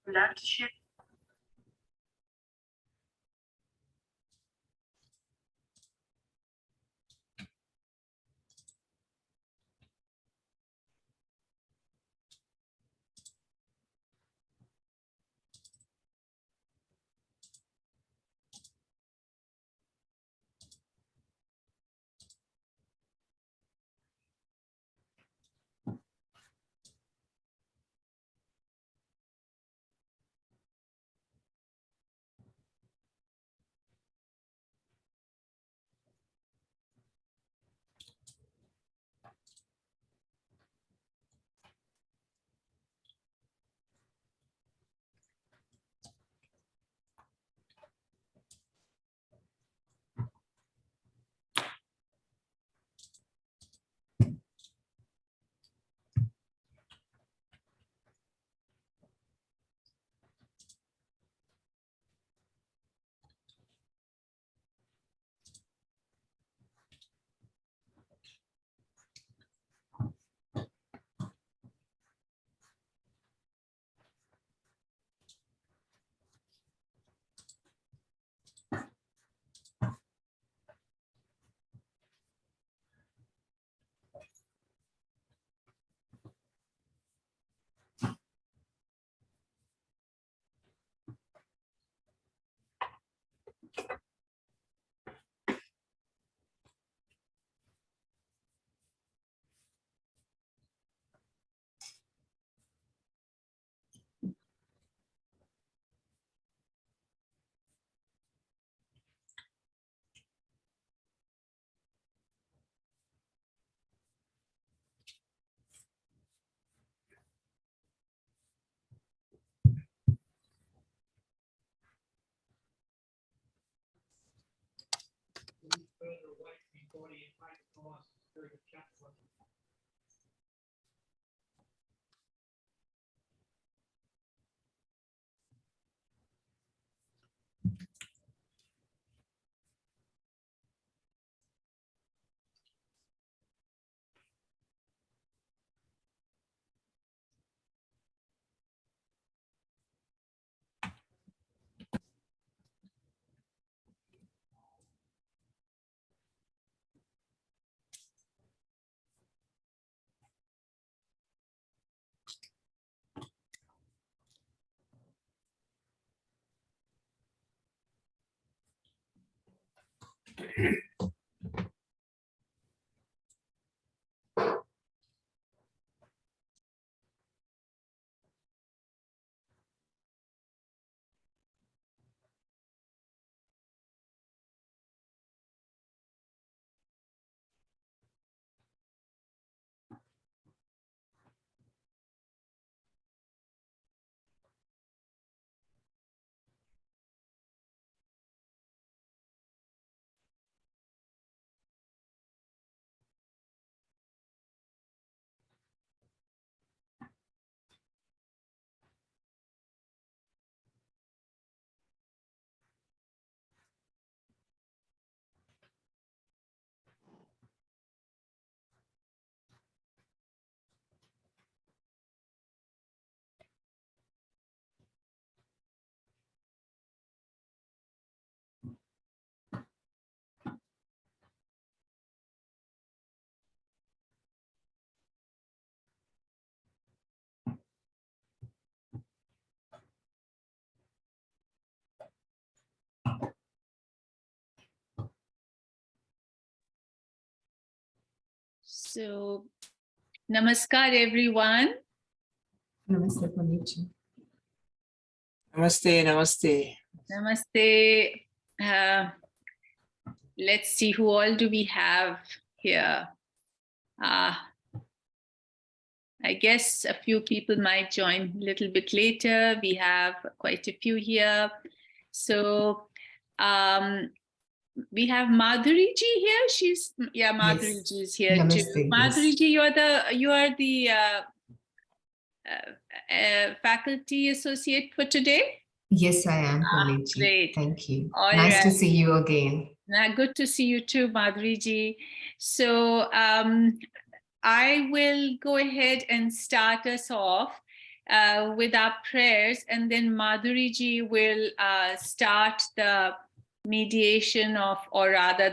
Love to share. So, namaskar everyone. Namaste, Panichi. Namaste, namaste. Namaste. Let's see, who all do we have here? I guess a few people might join a little bit later. We have quite a few here. So we have Madhuri ji here. Madhuri ji is here Namaste, too. Madhuri ji, you are the faculty associate for today? Yes, I am, Panichi. Great. Thank you. All nice right. to see you again. Good to see you too, Madhuri ji. So I will go ahead and start us off. with our prayers, and then Madhuri ji will start the mediation of, or rather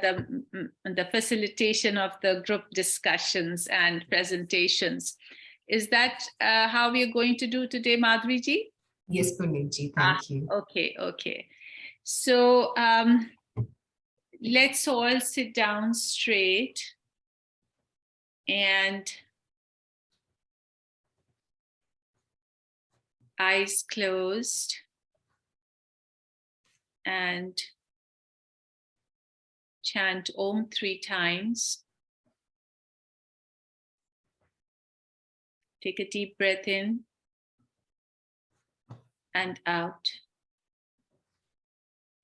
the facilitation of the group discussions and presentations. Is that how we are going to do today, Madhuri ji? Yes, Punitji, thank you. Okay, okay. So let's all sit down straight and eyes closed, and chant Om 3 times. Take a deep breath in and out.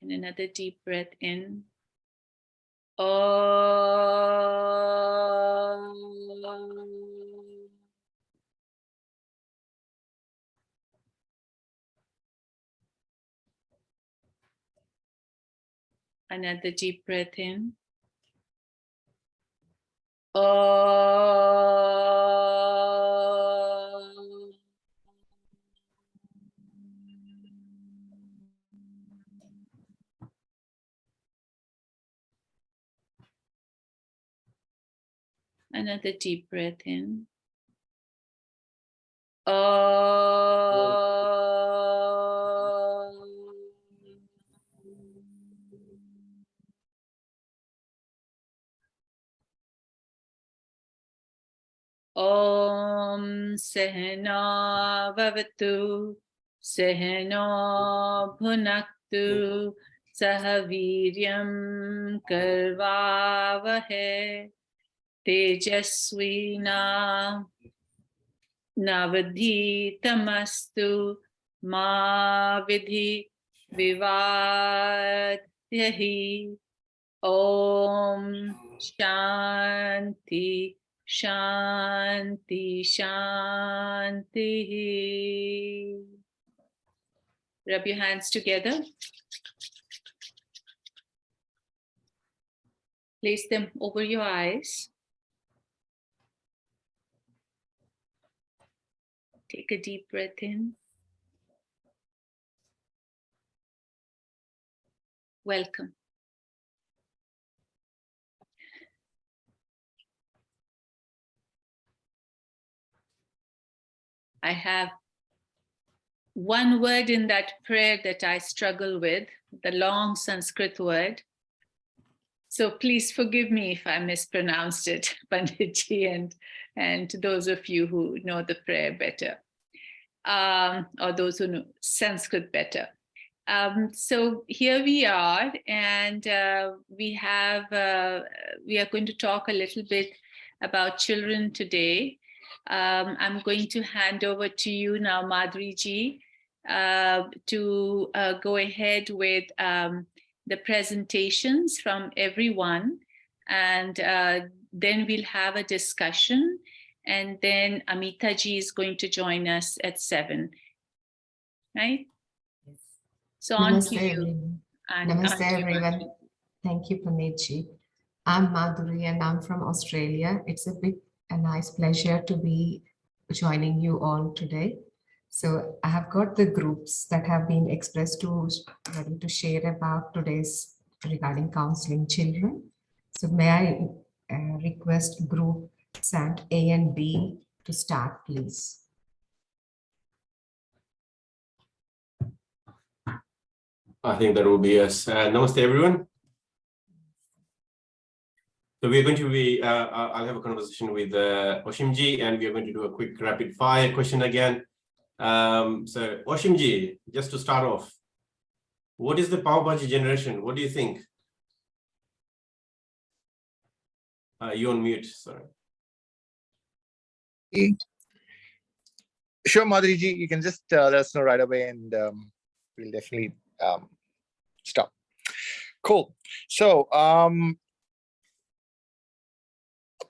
And another deep breath in. Om. Another deep breath in. Om. Another deep breath in. Om Sehna Bhavatu Sehno Bhunaktu Sahaviryam Karvavahe Tejaswina Navadhi Tamastu Ma Vidhi Vivadyahi. Om Shanti Shanti Shanti. Rub your hands together. Place them over your eyes. Take a deep breath in. Welcome. I have one word in that prayer that I struggle with, the long Sanskrit word. So please forgive me if I mispronounced it, Panditji, and those of you who know the prayer better, or those who know Sanskrit better. So here we are, and we are going to talk a little bit about children today. I'm going to hand over to you now, Madhuri ji, to go ahead with the presentations from everyone, and then we'll have a discussion, and then Amita ji is going to join us at 7, right? Yes. So on Namaste, to you. everyone. And Namaste, everyone. Thank you, Punitji. I'm Madhuri and I'm from Australia. It's a nice pleasure to be joining you all today. So I have got the groups that have been expressed ready to share about today's regarding counseling children. So may I request group Sant A and B to start, please. I think that will be us. Namaste, everyone. So we're going to be, I'll have a conversation with Oshimji, and we're going to do a quick rapid fire question again. So Oshimji, just to start off, what is the Pav Bhaji generation? What do you think? You're on mute, sorry. Sure, Madhuri ji, you can just let us know right away, and we'll definitely stop. Cool. So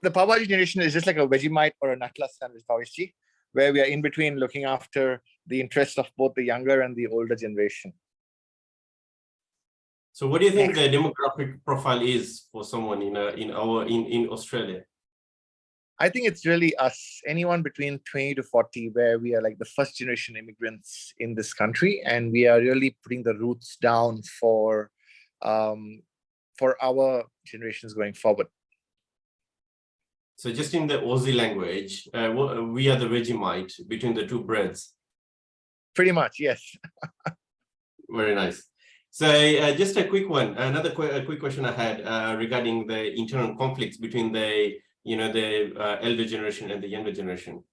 the Pav Bhaji generation is just like a Vegemite or a Natla sandwich, Bhavesh ji, where we are in between looking after the interests of both the younger and the older generation. So what do you think the demographic profile is for someone in Australia? I think it's really us, anyone between 20 to 40, where we are like the first generation immigrants in this country, and we are really putting the roots down um, for our generations going forward. So just in the Aussie language, we are the Vegemite between the two breads. Pretty much, yes. Very nice. So just a quick one, another quick question I had regarding the internal conflicts between the elder generation and the younger generation.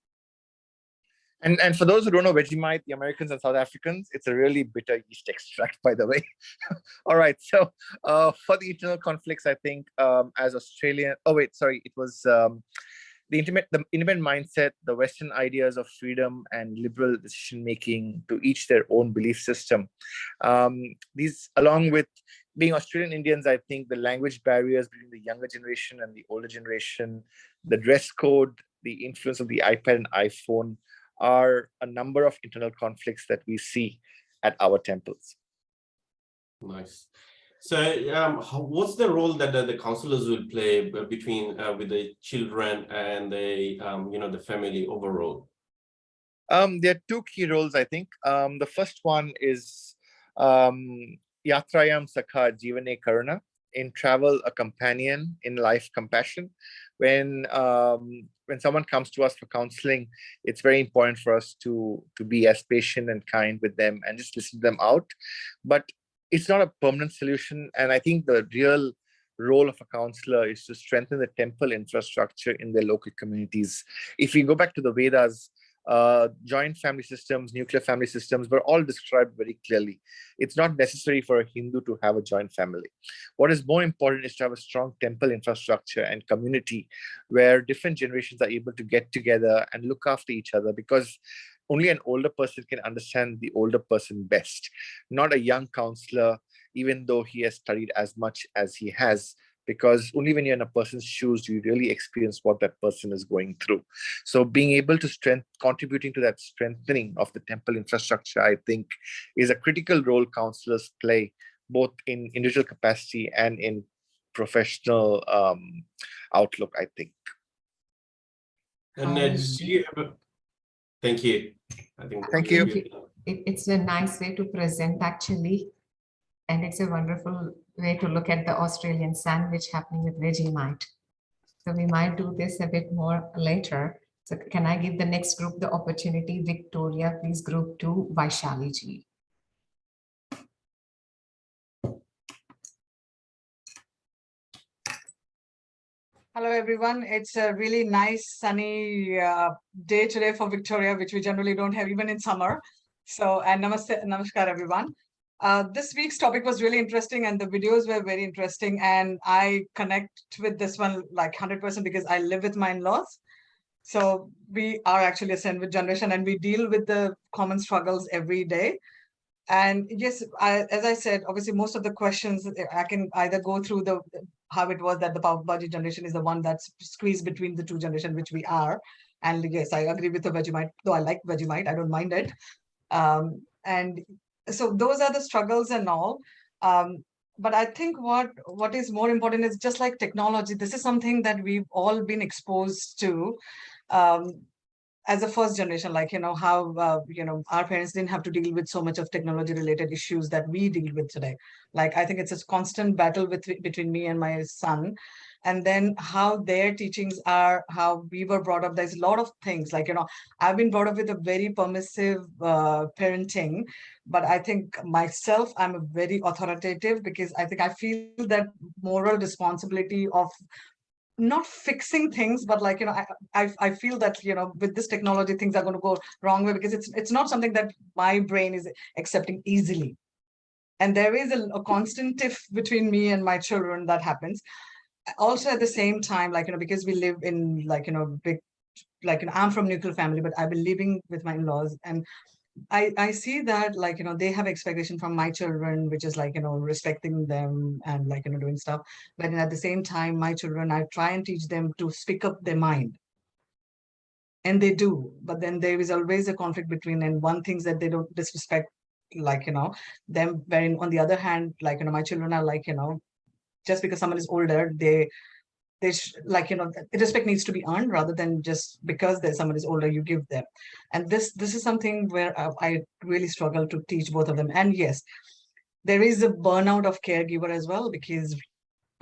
And for those who don't know Vegemite, the Americans and South Africans, it's a really bitter yeast extract, by the way. All right, so for the internal conflicts, I think as Australian, it was the independent mindset, the Western ideas of freedom and liberal decision making to each their own belief system. These, along with being Australian Indians, I think the language barriers between the younger generation and the older generation, the dress code, the influence of the iPad and iPhone are a number of internal conflicts that we see at our temples. Nice. So what's the role that the counselors will play between with the children and the the family overall? There are two key roles, I think. The first one is Yatrayam Sakha Jivane Karuna, in travel a companion, in life compassion. When someone comes to us for counseling, it's very important for us to be as patient and kind with them and just listen to them out. But it's not a permanent solution. And I think the real role of a counselor is to strengthen the temple infrastructure in their local communities. If we go back to the Vedas, joint family systems, nuclear family systems were all described very clearly. It's not necessary for a Hindu to have a joint family. What is more important is to have a strong temple infrastructure and community where different generations are able to get together and look after each other, because only an older person can understand the older person best, not a young counselor, even though he has studied as much as he has, because only when you're in a person's shoes do you really experience what that person is going through. So being able to contributing to that strengthening of the temple infrastructure, I think, is a critical role counselors play, both in individual capacity and in professional outlook, I think. And do you have a... Thank you. I think. Thank you. It's a nice way to present, actually. And it's a wonderful way to look at the Australian sandwich happening with Vegemite. So we might do this a bit more later. So can I give the next group the opportunity? Victoria, please, group 2, Vaishali ji. Hello, everyone. It's a really nice sunny day today for Victoria, which we generally don't have even in summer. So, and namaskar, everyone. This week's topic was really interesting and the videos were very interesting. And I connect with this one like 100% because I live with my in-laws. So we are actually a sandwich generation and we deal with the common struggles every day. And yes, as I said, obviously, most of the questions I can either go through how it was that the Pav Bhaji generation is the one that's squeezed between the two generations, which we are. And yes, I agree with the Vegemite, though I like Vegemite, I don't mind it. And so those are the struggles and all. But I think what is more important is just like technology. This is something that we've all been exposed to. As a first generation, like, how, our parents didn't have to deal with so much of technology related issues that we deal with today. Like, I think it's a constant battle between me and my son. And then how their teachings are, how we were brought up. There's a lot of things like, I've been brought up with a very permissive parenting, but I think myself, I'm a very authoritative because I think I feel that moral responsibility of not fixing things, but like, I feel that, with this technology, things are going to go wrong way because it's not something that my brain is accepting easily. And there is a constant tiff between me and my children that happens. Also at the same time, like, because we live in like, big, like, I'm from nuclear family, but I've been living with my in-laws and I see that, like, they have expectation from my children, which is like, respecting them and like, doing stuff. But at the same time, my children, I try and teach them to speak up their mind. And they do. But then there is always a conflict between, and one thing that they don't disrespect, like, them. Wherein on the other hand, like, my children are like, just because someone is older, they like, respect needs to be earned rather than just because there's someone is older, you give them. And this is something where I really struggle to teach both of them. And yes, there is a burnout of caregiver as well, because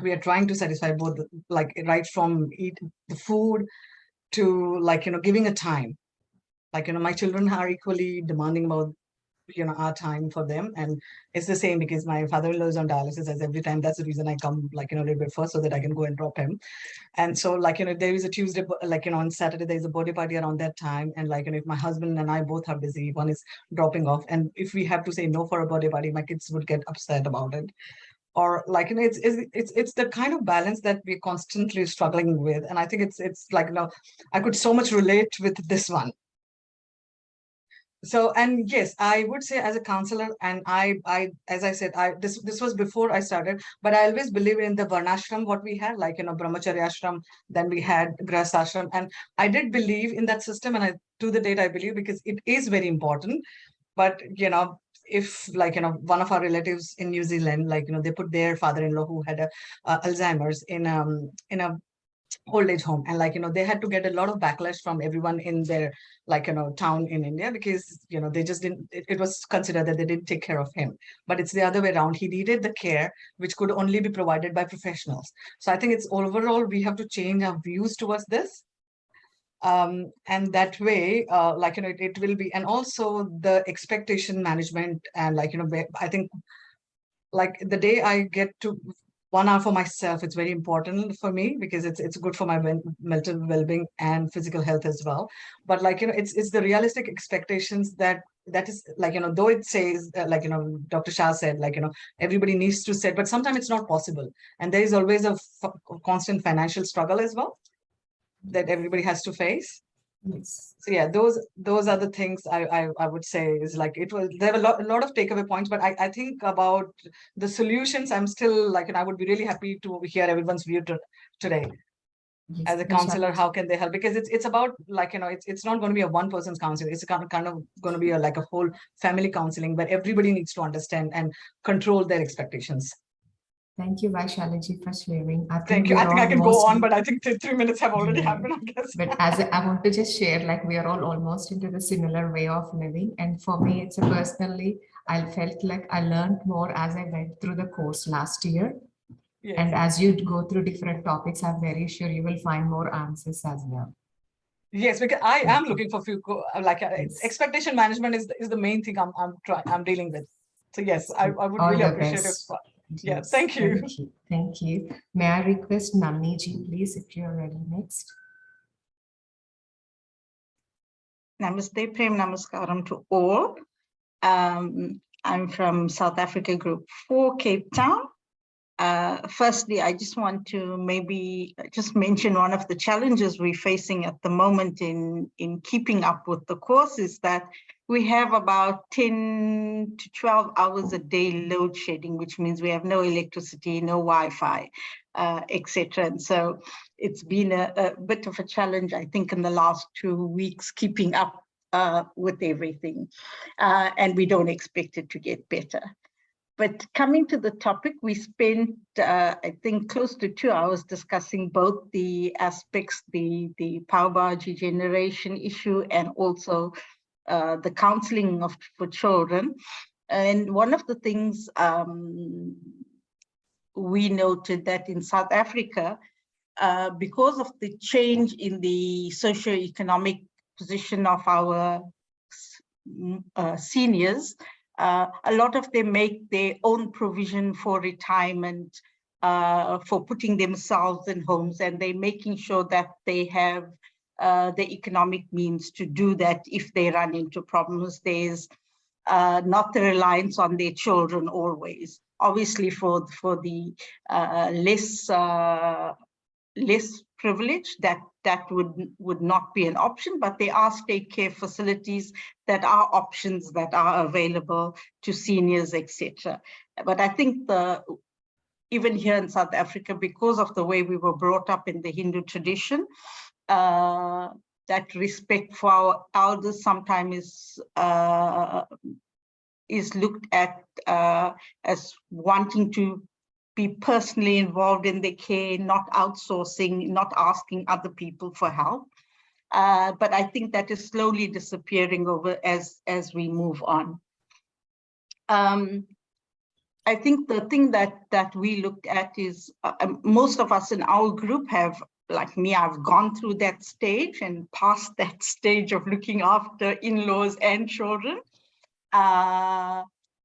we are trying to satisfy both, like right from eat the food to like, giving a time. Like, my children are equally demanding about, our time for them. And it's the same because my father-in-law is on dialysis as every time. That's the reason I come like, a little bit first so that I can go and drop him. And so like, there is a Tuesday, like, on Saturday, there's a birthday party around that time. And like, if my husband and I both are busy, one is dropping off. And if we have to say no for a birthday party, my kids would get upset about it. Or like, it's the kind of balance that we're constantly struggling with. And I think it's like, I could so much relate with this one. So, and yes, I would say as a counselor, and I as I said, this was before I started, but I always believe in the varnashram, what we had, like, brahmacharya ashram, then we had grahast ashram, and I did believe in that system, and to the date I believe, because it is very important. But if like, one of our relatives in New Zealand, like, they put their father-in-law who had Alzheimer's in a old age home, and like, they had to get a lot of backlash from everyone in their, like, town in India, because they just didn't, it was considered that they didn't take care of him. But it's the other way around. He needed the care which could only be provided by professionals. So I think it's overall we have to change our views towards this. And that way, like, it will be, and also the expectation management, and like, I think like the day I get to 1 hour for myself, it's very important for me, because it's good for my mental well-being and physical health as well. But like, it's the realistic expectations that is like, though it says like, Dr. Shah said, like, everybody needs to set, but sometimes it's not possible. And there is always a constant financial struggle as well that everybody has to face. Yes. So yeah, those are the things I would say is like, there were a lot of takeaway points, but I think about the solutions, I'm still like, and I would be really happy to hear everyone's view today. Yes, As a counselor, how can they help? Because it's about like, it's not going to be a one person's counseling. It's kind of going to be like a whole family counseling, where everybody needs to understand and control their expectations. Thank you, Vaishali, for sharing. Thank you. I think I can go on, but I think 3 minutes have already Yeah. happened, I guess. But I want to just share, like, we are all almost into the similar way of living. And for me, it's personally, I felt like I learned more as I went through the course last year. Yes. And as you go through different topics, I'm very sure you will find more answers as well. Yes, because I am looking for few like Yes. expectation management is the main thing I'm dealing with. So yes, I would All really the appreciate best. it. Yes, Yeah, thank you. Thank you. Thank you. May I request Namni ji, please, if you're ready next. Namaste, Prem Namaskaram to all. I'm from South Africa Group 4, Cape Town. Firstly, I just want to maybe just mention one of the challenges we're facing at the moment in keeping up with the course is that we have about 10 to 12 hours a day load shedding, which means we have no electricity, no Wi-Fi, etc. And so it's been a bit of a challenge, I think, in the last 2 weeks, keeping up with everything. And we don't expect it to get better. But coming to the topic, we spent, I think, close to 2 hours discussing both the aspects, the power bar degeneration issue, and also the counseling for children. And one of the things we noted that in South Africa, because of the change in the socioeconomic position of our seniors, a lot of them make their own provision for retirement, for putting themselves in homes, and they're making sure that they have the economic means to do that if they run into problems. There's not the reliance on their children always. Obviously, for the less privileged, that would not be an option, but there are state care facilities that are options that are available to seniors, etc. But I think even here in South Africa, because of the way we were brought up in the Hindu tradition, that respect for our elders sometimes is looked at as wanting to be personally involved in their care, not outsourcing, not asking other people for help. But I think that is slowly disappearing over as we move on. I think the thing that we looked at is most of us in our group have, like me, I've gone through that stage and past that stage of looking after in-laws and children.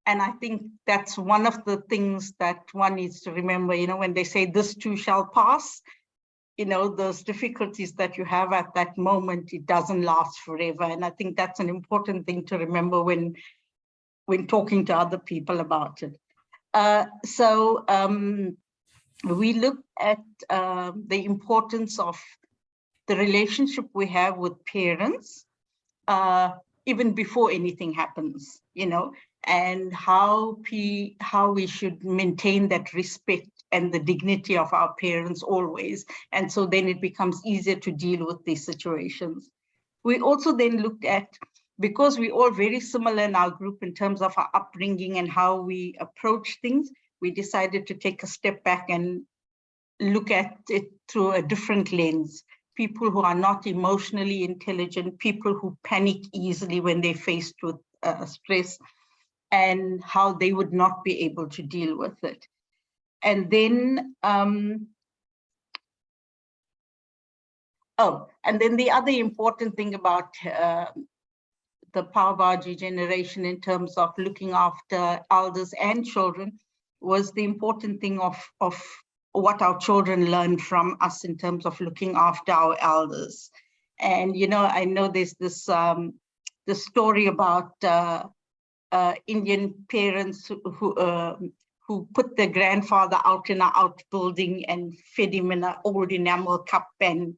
And I think that's one of the things that one needs to remember, you know, when they say this too shall pass, you know, those difficulties that you have at that moment, it doesn't last forever. And I think that's an important thing to remember when talking to other people about it. We look at the importance of the relationship we have with parents, even before anything happens, you know, and how we should maintain that respect and the dignity of our parents always. And so then it becomes easier to deal with these situations. We also then looked at, because we're all very similar in our group in terms of our upbringing and how we approach things, we decided to take a step back and look at it through a different lens. People who are not emotionally intelligent, people who panic easily when they're faced with stress, and how they would not be able to deal with it. And then, and then the other important thing about the Pawabaji generation in terms of looking after elders and children was the important thing of what our children learned from us in terms of looking after our elders. And, you know, I know there's this story about Indian parents who put their grandfather out in an outbuilding and fed him in an old enamel cup and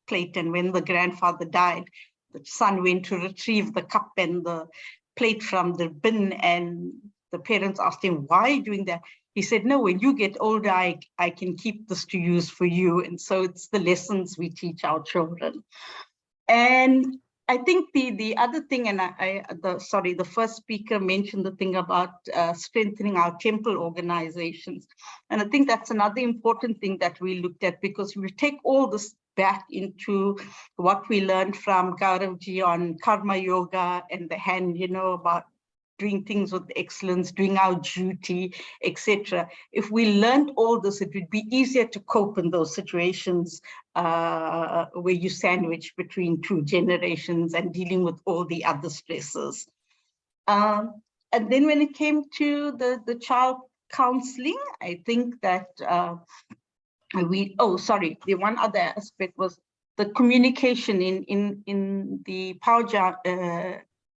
plate. And when the grandfather died, the son went to retrieve the cup and the plate from the bin, and the parents asked him, why are you doing that? He said, no, when you get older, I can keep this to use for you. And so it's the lessons we teach our children. And I think the other thing, and the first speaker mentioned the thing about strengthening our temple organizations. And I think that's another important thing that we looked at, because we take all this back into what we learned from Gauravji on karma yoga and the hand, you know, about doing things with excellence, doing our duty, etc. If we learned all this, it would be easier to cope in those situations where you sandwich between two generations and dealing with all the other stresses. And then when it came to the child counseling, I think that the one other aspect was the communication in the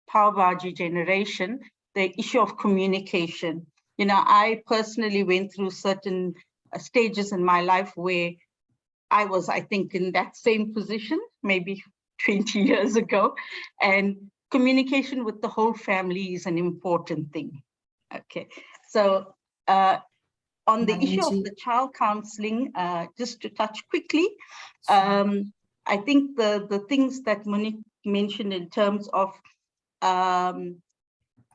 Pawabaji generation, the issue of communication. You know, I personally went through certain stages in my life where I was, I think, in that same position, maybe 20 years ago. And communication with the whole family is an important thing. Okay, so on the issue of the child counseling, just to touch quickly, I think the things that Monique mentioned in terms of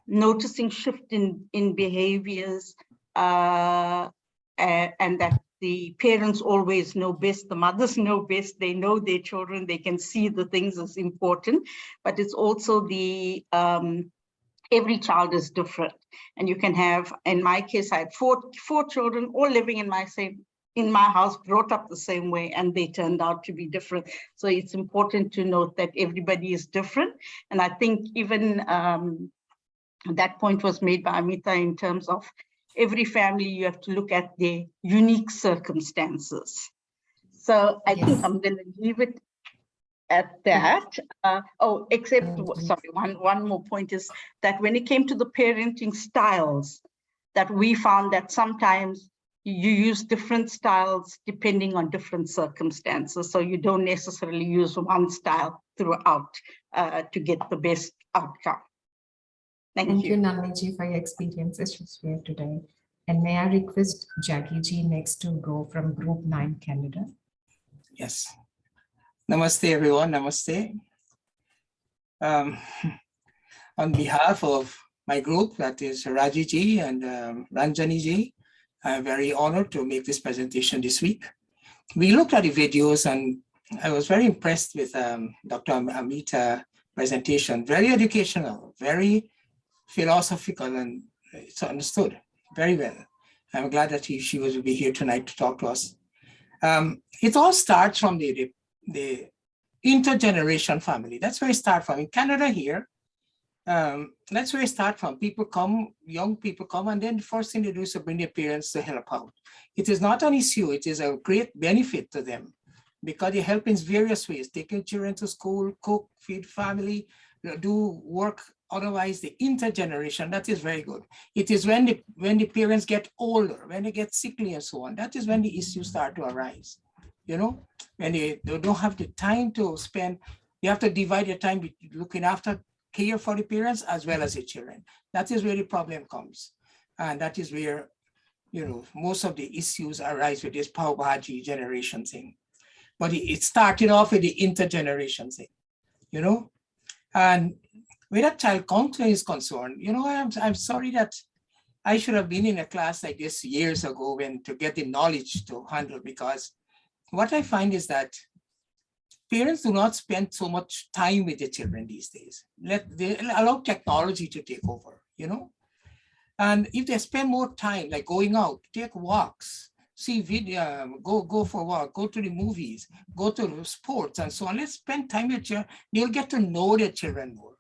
noticing shift in behaviors, and that the parents always know best, the mothers know best, they know their children, they can see the things is important, but it's also the every child is different. And you can have, in my case, I had four children all living in my house, brought up the same way, and they turned out to be different. So it's important to note that everybody is different. And I think even that point was made by Amita in terms of every family, you have to look at their unique circumstances. So I think I'm going to leave it at that. One more point is that when it came to the parenting styles, that we found that sometimes you use different styles depending on different circumstances. So you don't necessarily use one style throughout to get the best outcome. Thank you. Nandini, for your experiences shared today. And may I request Jackie Ji next to go from Group 9 Canada? Yes. Namaste, everyone. Namaste. On behalf of my group, that is Raji Ji and Ranjani Ji, I'm very honored to make this presentation this week. We looked at the videos and I was very impressed with Dr. Amita's presentation. Very educational, very philosophical, and it's understood very well. I'm glad that she will be here tonight to talk to us. It all starts from the intergeneration family. That's where it starts from. In Canada here, that's where it starts from. People come, young people come, and then the first thing they do is to bring their parents to help out. It is not an issue. It is a great benefit to them because they help in various ways, taking children to school, cook, feed family, do work. Otherwise, the intergeneration, that is very good. It is when the parents get older, when they get sickly and so on, that is when the issues start to arise. You know, when they don't have the time to spend, you have to divide your time looking after care for the parents as well as the children. That is where the problem comes. And that is where, you know, most of the issues arise with this Paubhaji generation thing. But it started off with the intergeneration thing, you know, and where that child counseling is concerned, you know, I'm sorry that I should have been in a class like this years ago to get the knowledge to handle, because what I find is that parents do not spend so much time with their children these days. They allow technology to take over, you know? And if they spend more time, like going out, take walks, see video, go for a walk, go to the movies, go to sports and so on. Let's spend time with children. They'll get to know their children more.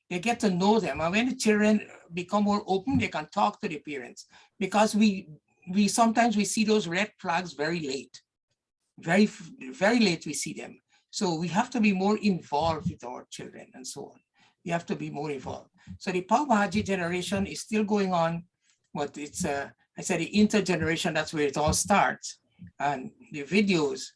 They get to know them. And when the children become more open, they can talk to the parents, because we sometimes we see those red flags very late. Very, very late we see them. So we have to be more involved with our children and so on. We have to be more involved. So the Paubhaji generation is still going on, but it's, I said the intergeneration, that's where it all starts. And the videos,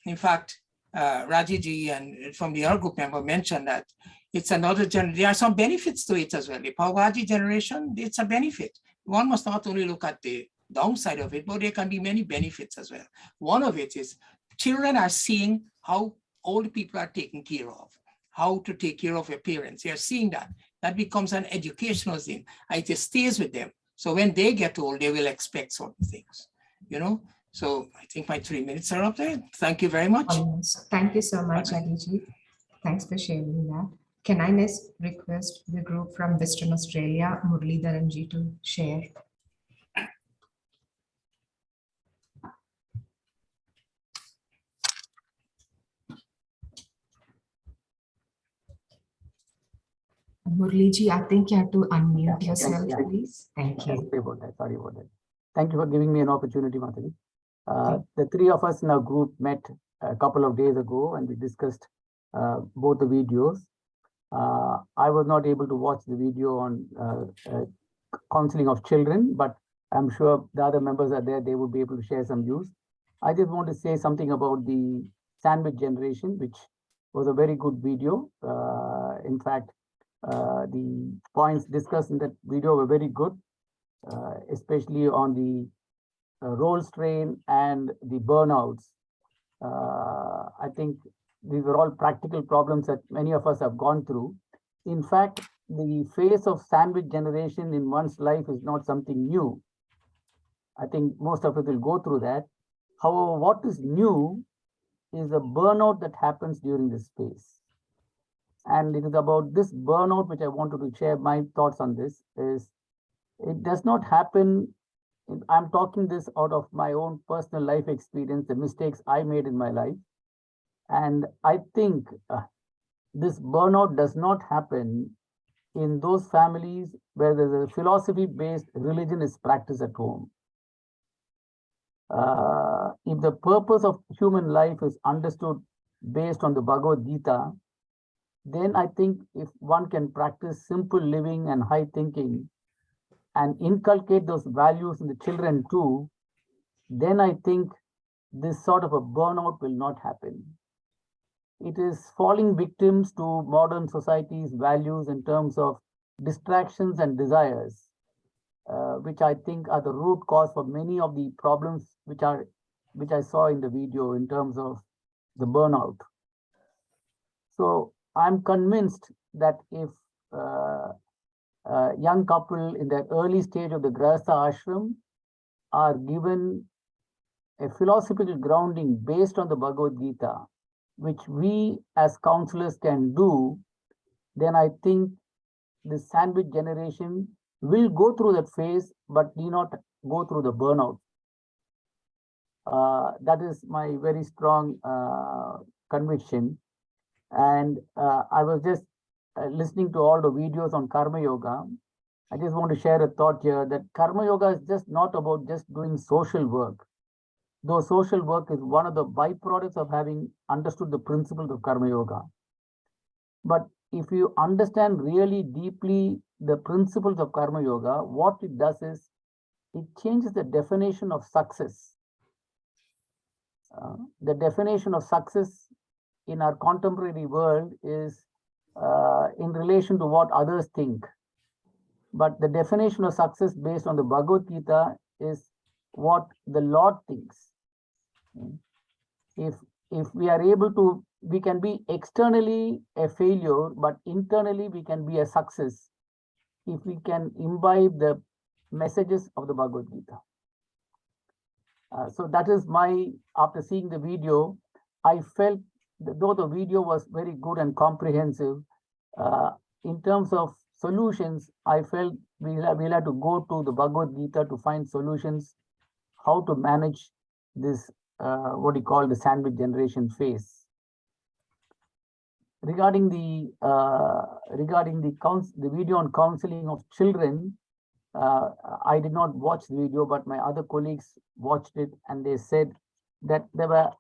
in fact, Rajiji and from the other group member mentioned that it's another generation. There are some benefits to it as well. The Paubhaji generation, it's a benefit. One must not only look at the downside of it, but there can be many benefits as well. One of it is children are seeing how old people are taken care of, how to take care of your parents. They are seeing that. That becomes an educational thing. It stays with them. So when they get old, they will expect certain things, you know? So I think my 3 minutes are up there. Thank you very much. Thank you so much, Adiji. Thanks for sharing that. Can I next request the group from Western Australia, Muralidharanji, to share? Muraliji, I think you have to unmute yourself, please. Thank you. Sorry about that. Sorry about that. Thank you for giving me an opportunity, Mataji. The three of us in our group met a couple of days ago and we discussed both the videos. I was not able to watch the video on counseling of children, but I'm sure the other members are there. They would be able to share some views. I just want to say something about the sandwich generation, which was a very good video. In fact, the points discussed in that video were very good, especially on the role strain and the burnouts. I think these are all practical problems that many of us have gone through. In fact, the phase of sandwich generation in one's life is not something new. I think most of us will go through that. However, what is new is the burnout that happens during this phase. And it is about this burnout which I wanted to share my thoughts on this. Is it does not happen. I'm talking this out of my own personal life experience, the mistakes I made in my life. And I think this burnout does not happen in those families where there's a philosophy-based religion is practiced at home. If the purpose of human life is understood based on the Bhagavad Gita, then I think if one can practice simple living and high thinking and inculcate those values in the children too, then I think this sort of a burnout will not happen. It is falling victims to modern society's values in terms of distractions and desires, which I think are the root cause for many of the problems which I saw in the video in terms of the burnout. So I'm convinced that if a young couple in their early stage of the Grahastha ashram are given a philosophical grounding based on the Bhagavad Gita, which we as counselors can do, then I think the sandwich generation will go through that phase, but need not go through the burnout. That is my very strong conviction. And I was just listening to all the videos on Karma Yoga. I just want to share a thought here that Karma Yoga is just not about just doing social work. Though social work is one of the byproducts of having understood the principles of Karma Yoga. But if you understand really deeply the principles of Karma Yoga, what it does is it changes the definition of success. The definition of success in our contemporary world is in relation to what others think. But the definition of success based on the Bhagavad Gita is what the Lord thinks. If we are able to, we can be externally a failure, but internally we can be a success if we can imbibe the messages of the Bhagavad Gita. So that is after seeing the video, I felt that though the video was very good and comprehensive, in terms of solutions, I felt we'll have to go to the Bhagavad Gita to find solutions, how to manage this, what you call the sandwich generation phase. Regarding the video on counseling of children, I did not watch the video, but my other colleagues watched it, and they said that there were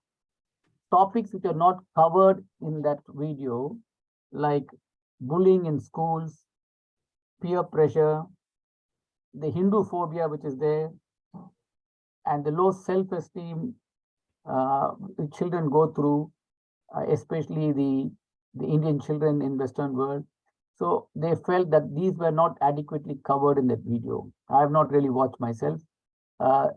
topics which are not covered in that video, like bullying in schools, peer pressure, the Hindu phobia which is there, and the low self-esteem children go through, especially the Indian children in Western world. So they felt that these were not adequately covered in that video. I have not really watched myself.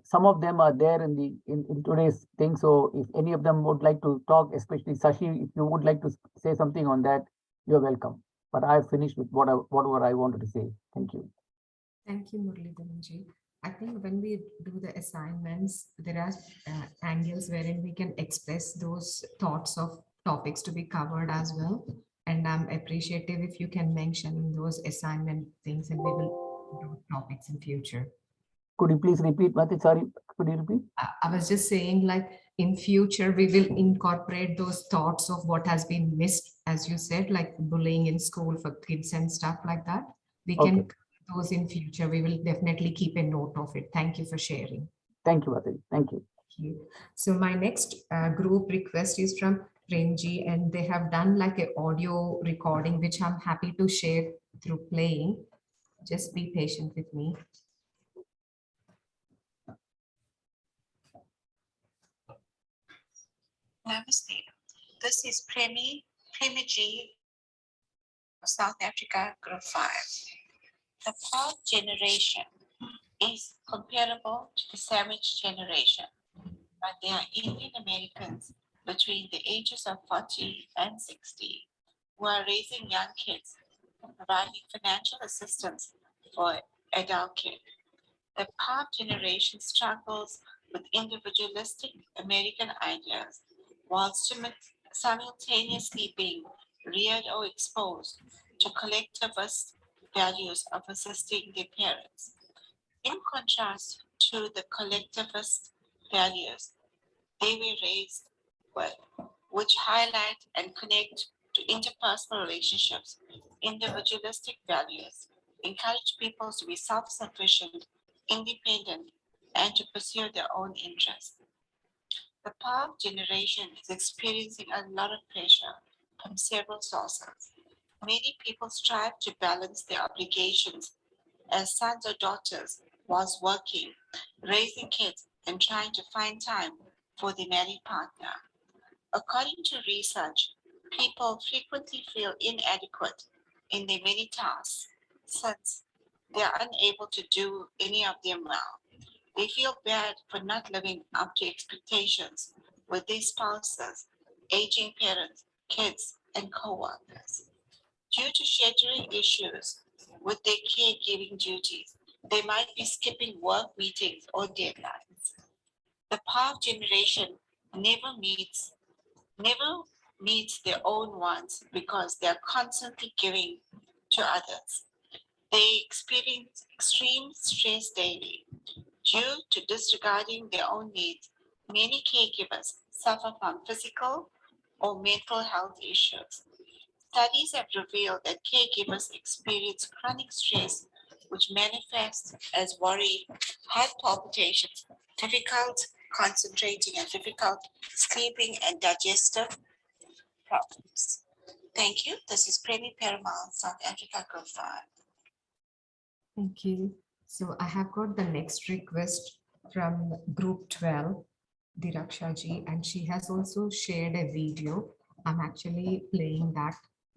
Some of them are there in today's thing. So if any of them would like to talk, especially Sashi, if you would like to say something on that, you're welcome. But I have finished with whatever I wanted to say. Thank you. Thank you, Muralidharanji. I think when we do the assignments, there are angles wherein we can express those thoughts of topics to be covered as well. And I'm appreciative if you can mention those assignment things, and we will do topics in future. Could you please repeat, Mati? Sorry, could you repeat? I was just saying, like, in future, we will incorporate those thoughts of what has been missed, as you said, like bullying in school for kids and stuff like that. We can Okay. those in future. We will definitely keep a note of it. Thank you for sharing. Thank you, Mati. Thank you. Thank you. So my next group request is from Premji, and they have done like an audio recording, which I'm happy to share through playing. Just be patient with me. Namaste. This is Premji, South Africa, Group 5. The Pod generation is comparable to the sandwich generation, but they are Indian Americans between the ages of 40 and 60 who are raising young kids and providing financial assistance for adult kids. The Pod generation struggles with individualistic American ideas while simultaneously being reared or exposed to collectivist values of assisting their parents. In contrast to the collectivist values they were raised with, which highlight and connect to interpersonal relationships, individualistic values encourage people to be self-sufficient, independent, and to pursue their own interests. The pop generation is experiencing a lot of pressure from several sources. Many people strive to balance their obligations as sons or daughters whilst working, raising kids, and trying to find time for their married partner. According to research, people frequently feel inadequate in their many tasks since they are unable to do any of them well. They feel bad for not living up to expectations with their spouses, aging parents, kids, and co-workers. Due to scheduling issues with their caregiving duties, They might be skipping work meetings or deadlines. The PAR generation never meets their own wants because they're constantly giving to others. They experience extreme stress daily. Due to disregarding their own needs, many caregivers suffer from physical or mental health issues. Studies have revealed that caregivers experience chronic stress, which manifests as worry, heart palpitations, difficult concentrating, and difficult sleeping and digestive problems. Thank you. This is Premi Perumal, South Africa, Group 5. Thank you. So I have got the next request from Group 12, Dirakshaji, and she has also shared a video. I'm actually playing that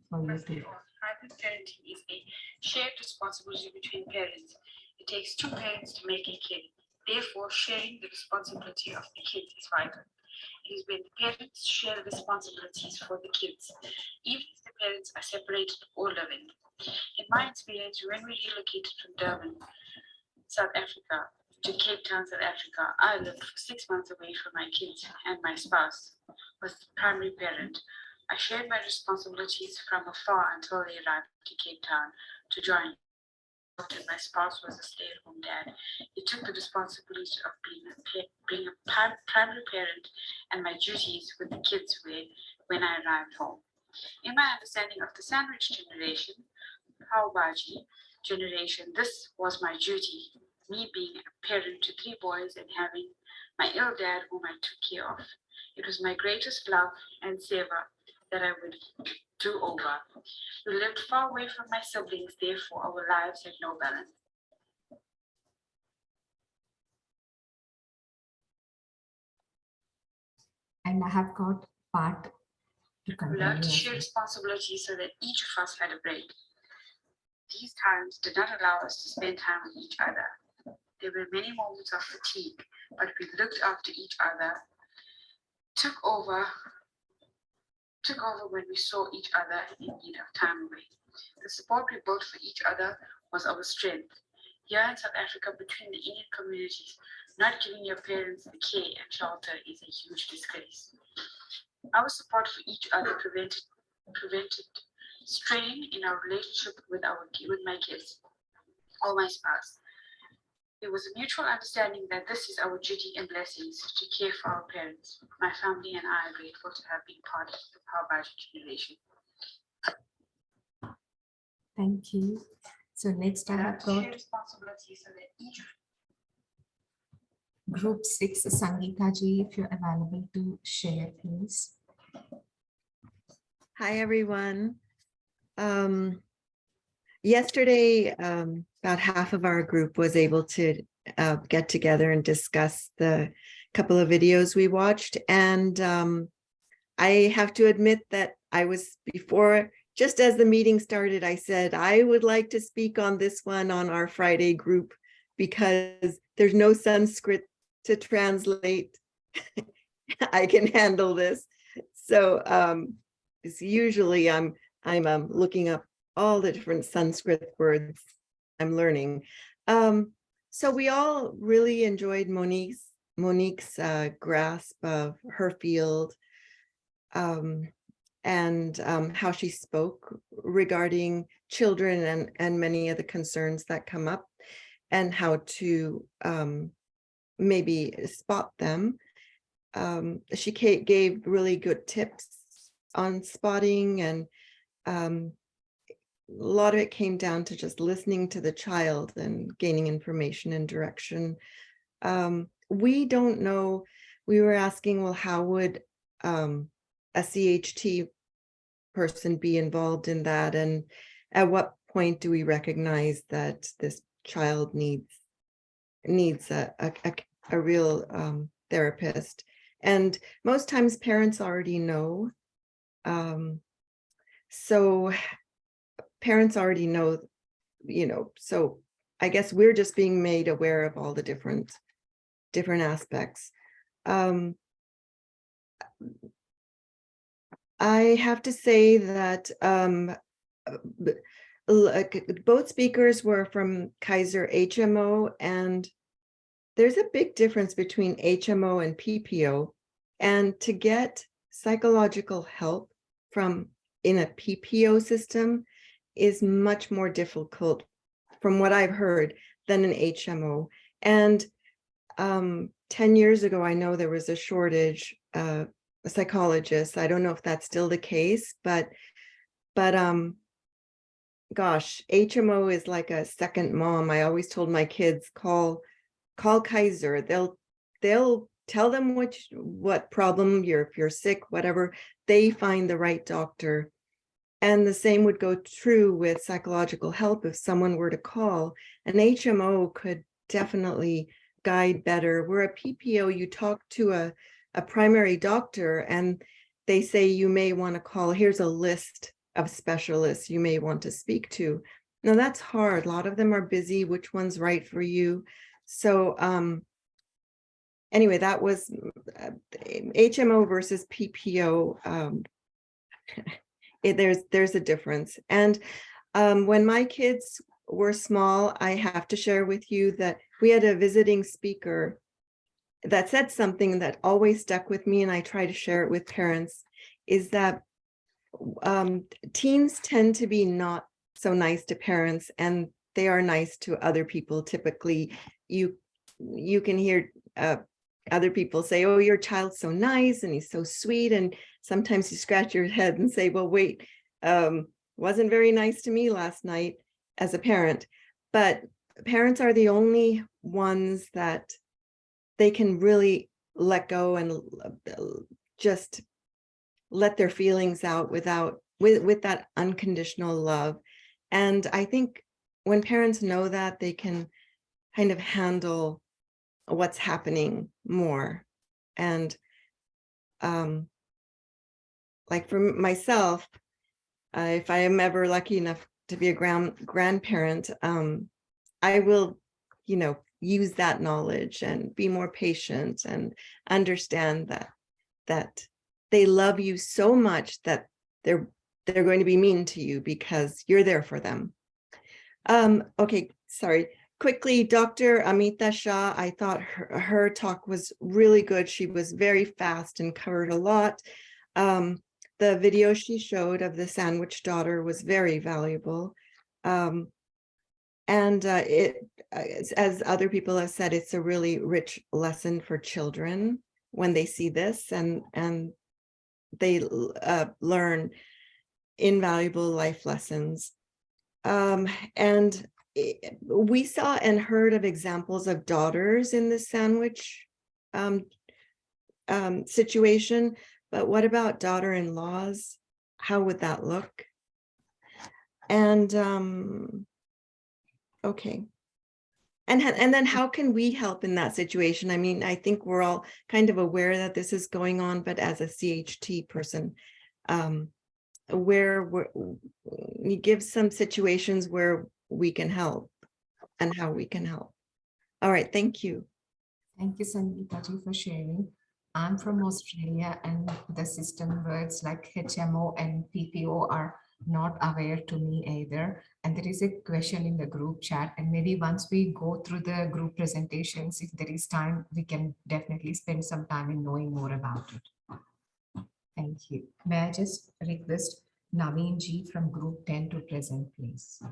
for you to. Hybrid parenting is a shared responsibility between parents. It takes two parents to make a kid. Therefore, sharing the responsibility of the kids is vital. It is when the parents share the responsibilities for the kids, even if the parents are separated or living. In my experience, when we relocated from Durban, South Africa, to Cape Town, South Africa, I lived for 6 months away from my kids, and my spouse was the primary parent. I shared my responsibilities from afar until they arrived to Cape Town to join. My spouse was a stay-at-home dad. He took the responsibility of being a primary parent, and my duties with the kids were when I arrived home. In my understanding of the sandwich generation, Bhaji generation, this was my duty, me being a parent to 3 boys and having my ill dad whom I took care of. It was my greatest love and savor that I would do over. We lived far away from my siblings, therefore our lives had no balance. And I have got part to We continue. learned to as share well. responsibilities so that each of us had a break. These times did not allow us to spend time with each other. There were many moments of fatigue, but we looked after each other, took over when we saw each other in need of time away. The support we built for each other was our strength. Here in South Africa, between the Indian communities, not giving your parents the care and shelter is a huge disgrace. Our support for each other prevented strain in our relationship with my kids or my spouse. There was a mutual understanding that this is our duty and blessings to care for our parents. My family and I are grateful to have been part of the Bhaji generation. Thank you. So next I have got responsibilities so that each Group 6, Sangeeta ji, if you're available to share, please. Hi, everyone. Yesterday, about half of our group was able to get together and discuss the couple of videos we watched. And I have to admit that I was before, just as the meeting started, I said, I would like to speak on this one on our Friday group because there's no Sanskrit to translate. I can handle this. So usually I'm looking up all the different Sanskrit words I'm learning. So we all really enjoyed Monique's grasp of her field and how she spoke regarding children and many of the concerns that come up and how to maybe spot them. She gave really good tips on spotting, and a lot of it came down to just listening to the child and gaining information and direction. We don't know, we were asking, well, how would a CHT person be involved in that? And at what point do we recognize that this child needs a real therapist? And most times parents already know. So parents already know, so I guess we're just being made aware of all the different aspects. I have to say that both speakers were from Kaiser HMO, and there's a big difference between HMO and PPO. And to get psychological help from in a PPO system is much more difficult, from what I've heard, than an HMO. And 10 years ago, I know there was a shortage of psychologists. I don't know if that's still the case, but gosh, HMO is like a second mom. I always told my kids, call Kaiser. They'll tell them what problem if you're sick, whatever, they find the right doctor. And the same would go true with psychological help. If someone were to call, an HMO could definitely guide better. Where a PPO, you talk to a primary doctor and they say you may want to call, here's a list of specialists you may want to speak to. Now that's hard. A lot of them are busy. Which one's right for you? So anyway, that was HMO versus PPO. There's a difference. And when my kids were small, I have to share with you that we had a visiting speaker that said something that always stuck with me, and I try to share it with parents, is that teens tend to be not so nice to parents, and they are nice to other people. Typically, you can hear other people say, oh, your child's so nice and he's so sweet. And sometimes you scratch your head and say, well, wait, wasn't very nice to me last night as a parent. But parents are the only ones that they can really let go and just let their feelings out with that unconditional love. And I think when parents know that, they can kind of handle what's happening more. And like for myself, if I am ever lucky enough to be a grandparent, I will, use that knowledge and be more patient and understand that they love you so much that they're going to be mean to you because you're there for them. Okay, sorry. Quickly, Dr. Amita Shah, I thought her talk was really good. She was very fast and covered a lot. The video she showed of the sandwich daughter was very valuable. And as other people have said, it's a really rich lesson for children when they see this, and they learn invaluable life lessons. And we saw and heard of examples of daughters in the sandwich situation, but what about daughter-in-laws? How would that look? And okay. And then how can we help in that situation? I mean, I think we're all kind of aware that this is going on, but as a CHT person, where you give some situations where we can help and how we can help. All right, thank you. Thank you, Sangeeta, for sharing. I'm from Australia, and the system words like HMO and PPO are not aware to me either. And there is a question in the group chat, and maybe once we go through the group presentations, if there is time, we can definitely spend some time in knowing more about it. Thank you. May I just request Naveen Ji from group 10 to present, please.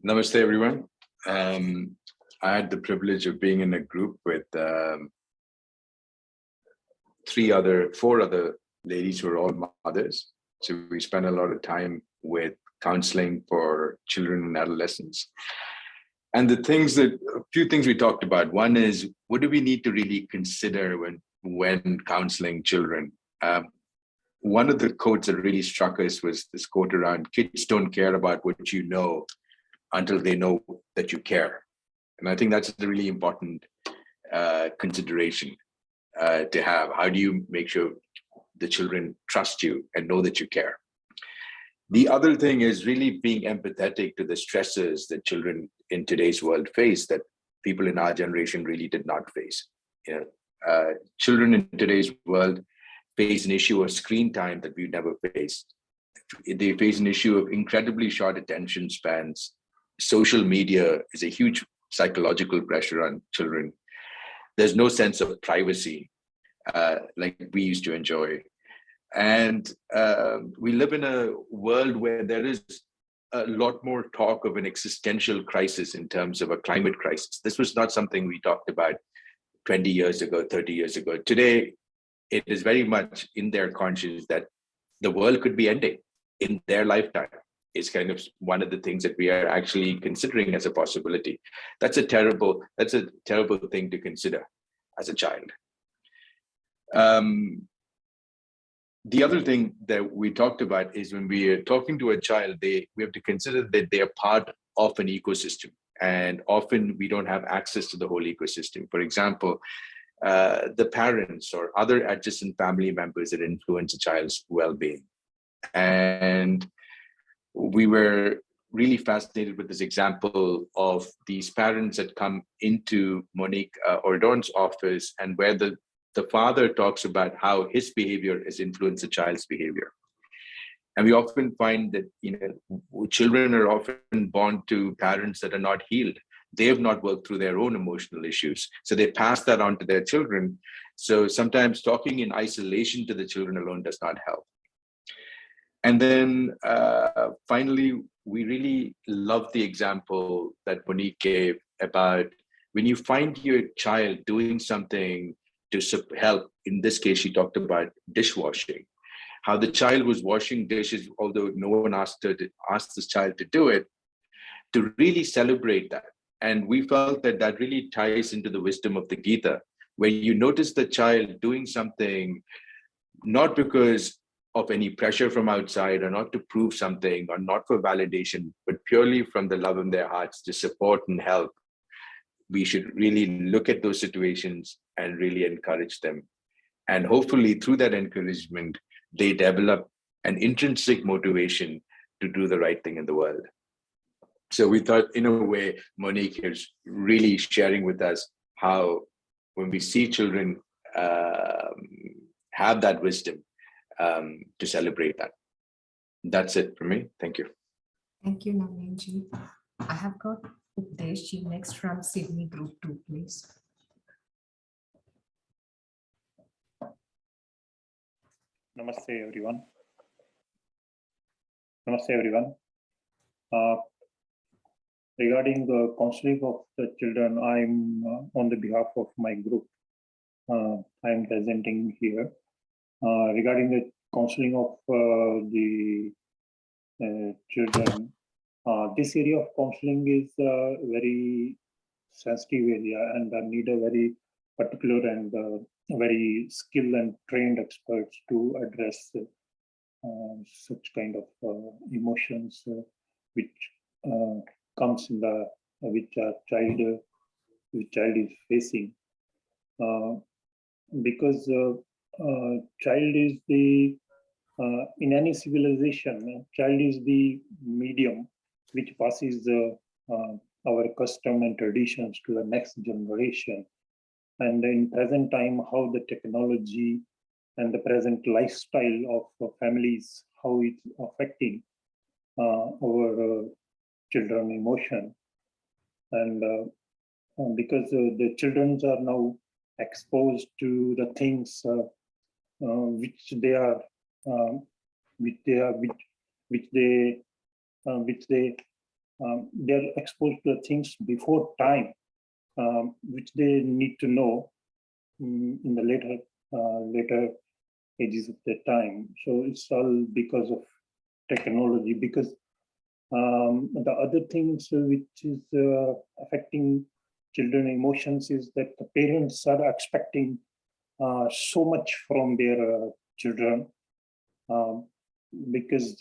Namaste, everyone. I had the privilege of being in a group with four other ladies who are all mothers. So we spent a lot of time with counseling for children and adolescents. And a few things we talked about. One is, what do we need to really consider when counseling children? One of the quotes that really struck us was this quote around, kids don't care about what you know until they know that you care. And I think that's a really important consideration to have. How do you make sure the children trust you and know that you care? The other thing is really being empathetic to the stresses that children in today's world face that people in our generation really did not face. Children in today's world face an issue of screen time that we've never faced. they face an issue of incredibly short attention spans. Social media is a huge psychological pressure on children. There's no sense of privacy like we used to enjoy. And we live in a world where there is a lot more talk of an existential crisis in terms of a climate crisis. This was not something we talked about 20 years ago, 30 years ago. Today, it is very much in their conscience that the world could be ending in their lifetime. Is kind of one of the things that we are actually considering as a possibility. That's a terrible thing to consider as a child. The other thing that we talked about is when we are talking to a child, we have to consider that they are part of an ecosystem, and often we don't have access to the whole ecosystem. For example, the parents or other adjacent family members that influence a child's well-being. And we were really fascinated with this example of these parents that come into Monique Ordon's office, and where the father talks about how his behavior has influenced the child's behavior. And we often find that children are often born to parents that are not healed. They have not worked through their own emotional issues, so they pass that on to their children. So sometimes talking in isolation to the children alone does not help. And then finally, we really love the example that Monique gave about when you find your child doing something to help. In this case, she talked about dishwashing, how the child was washing dishes, although no one asked this child to do it, to really celebrate that. And we felt that that really ties into the wisdom of the Gita, where you notice the child doing something, not because of any pressure from outside, or not to prove something, or not for validation, but purely from the love in their hearts to support and help. We should really look at those situations and really encourage them. And hopefully through that encouragement, they develop an intrinsic motivation to do the right thing in the world. So we thought, in a way, Monique is really sharing with us how when we see children have that wisdom, to celebrate that. That's it for me. Thank you. Thank you, Naveenji. I have got Updeshji next from Sydney Group 2, please. Namaste, everyone. Namaste, everyone. Regarding the counseling of the children, I'm on the behalf of my group. I'm presenting here. Regarding the counseling of the children, this area of counseling is a very sensitive area, and I need a very particular and very skilled and trained experts to address such kind of emotions which comes in the which child is facing, because child is the in any civilization, child is the medium which passes our custom and traditions to the next generation. And in present time, how the technology and the present lifestyle of families, how it's affecting our children emotion. And because the children are now exposed to the things which they are they're exposed to the things before time, which they need to know in the later ages of their time. So it's all because of technology. Because the other things which is affecting children emotions is that the parents are expecting so much from their children, because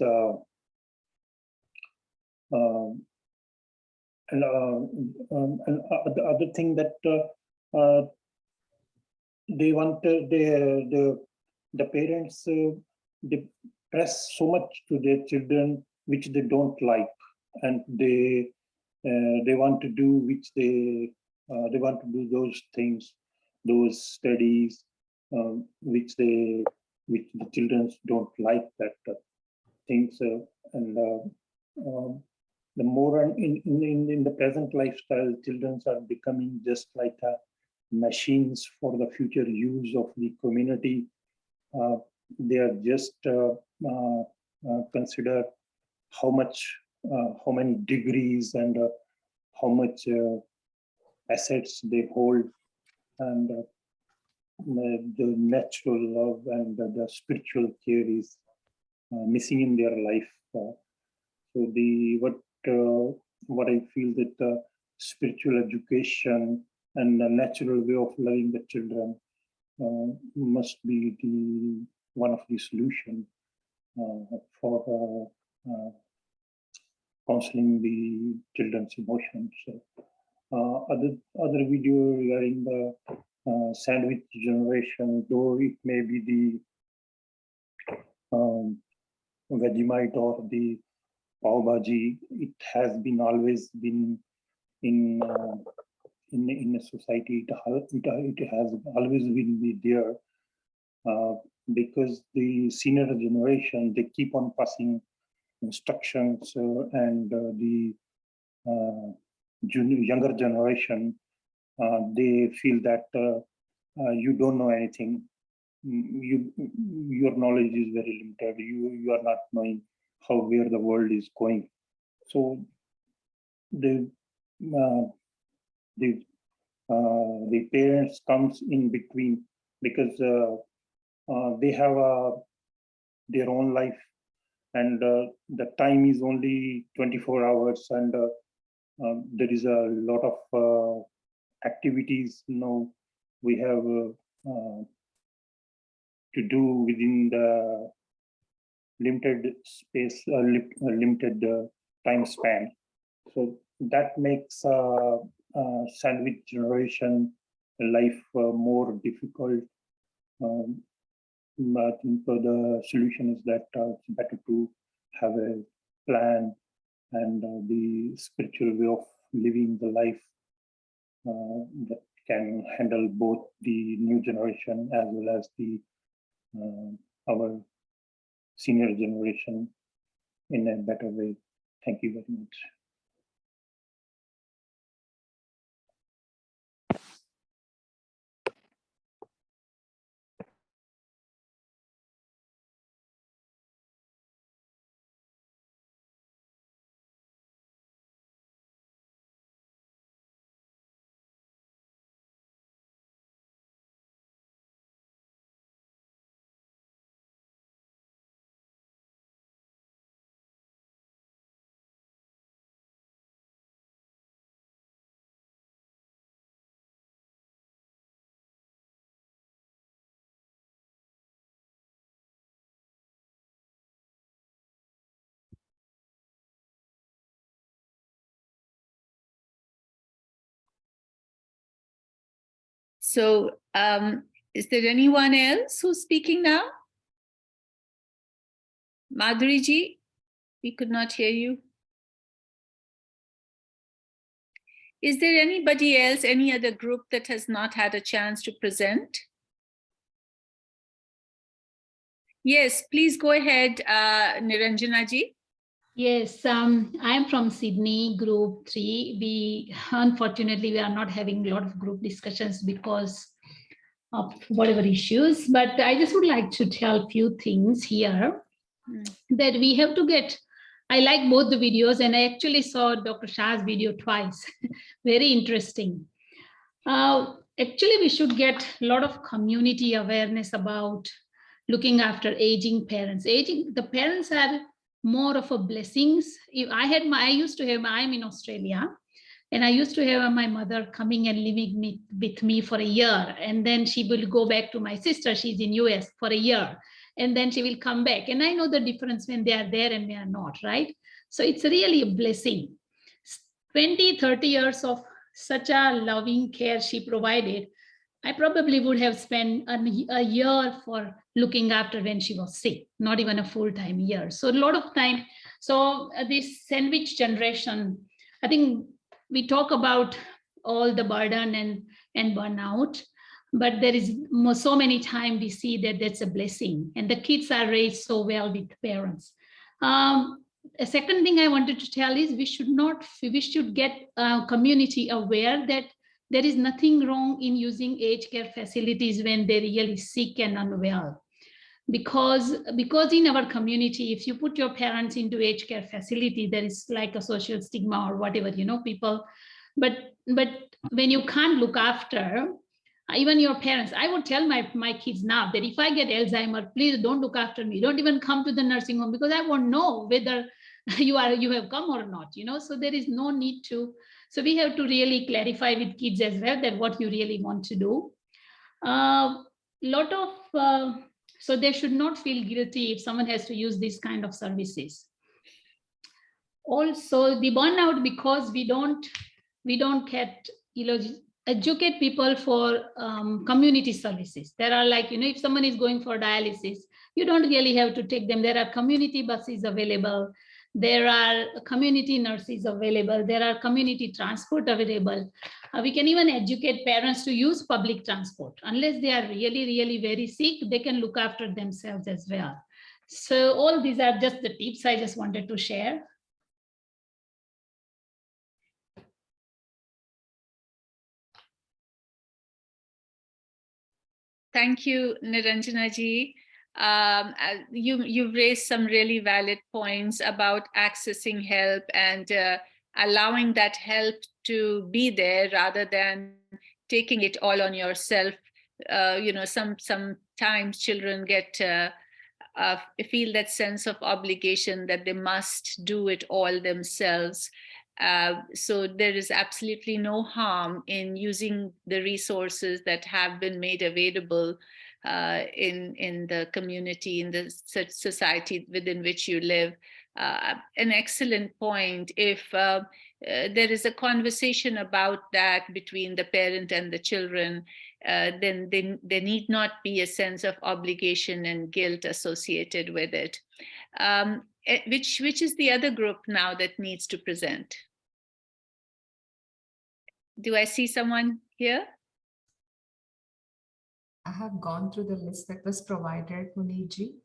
and the other thing that they want the parents they press so much to their children which they don't like, and they want to do which they want to do those things, those studies which the children don't like that. things, and the more in the present lifestyle, children are becoming just like machines for the future use of the community. They are just consider how many degrees and how much assets they hold, and the natural love and the spiritual care is missing in their life. So what I feel that spiritual education and the natural way of loving the children must be one of the solution for counseling the children's emotions. So, other video regarding the sandwich generation, though it may be the Vegemite or the pav bhaji, it has been always been in a society. It has always been there because the senior generation, they keep on passing instructions, and the younger generation, they feel that you don't know anything. Your knowledge is very limited. You are not knowing where the world is going. So the parents comes in between, because they have their own life, and the time is only 24 hours, and there is a lot of activities we have to do within the limited space, limited time span. So that makes sandwich generation life more difficult. I think the solution is that it's better to have a plan and the spiritual way of living the life that can handle both the new generation as well as the our senior generation in a better way. Thank you very much. So is there anyone else who's speaking now? Madhuri ji, we could not hear you. Is there anybody else, any other group that has not had a chance to present? Yes, please go ahead, Niranjana ji. Yes, I'm from Sydney, Group 3. Unfortunately, we are not having a lot of group discussions because of whatever issues, but I just would like to tell a few things here that we have to get. I like both the videos, and I actually saw Dr. Shah's video twice. Very interesting. Actually, we should get a lot of community awareness about looking after aging parents. The parents are more of a blessings. I'm in Australia, and I used to have my mother coming and living with me for a year, and then she will go back to my sister. She's in US for a year, and then she will come back. And I know the difference when they are there and we are not, right? So it's really a blessing. 20, 30 years of such a loving care she provided. I probably would have spent a year for looking after when she was sick, not even a full-time year. So a lot of time. So this sandwich generation, I think we talk about all the burden and burnout, but there is so many times we see that that's a blessing, and the kids are raised so well with parents. A second thing I wanted to tell is we should get community aware that there is nothing wrong in using aged care facilities when they're really sick and unwell. Because in our community, if you put your parents into aged care facility, there is like a social stigma or whatever, people. But when you can't look after even your parents, I would tell my kids now that if I get Alzheimer, please don't look after me. Don't even come to the nursing home, because I won't know whether you have come or not. So there is no need to. So we have to really clarify with kids as well that what you really want to do. So they should not feel guilty if someone has to use these kind of services. Also, the burnout, because we don't get, educate people for community services. There are if someone is going for dialysis, you don't really have to take them. There are community buses available. There are community nurses available. There are community transport available. We can even educate parents to use public transport. Unless they are really, really very sick, they can look after themselves as well. So all these are just the tips I just wanted to share. Thank you, Niranjana ji. You've raised some really valid points about accessing help and allowing that help to be there rather than taking it all on yourself. Sometimes children feel that sense of obligation that they must do it all themselves. So there is absolutely no harm in using the resources that have been made available in the community, in the society within which you live. An excellent point. If there is a conversation about that between the parent and the children, then there need not be a sense of obligation and guilt associated with it. Which is the other group now that needs to present? Do I see someone here? I have gone through the list that was provided, Puneetji.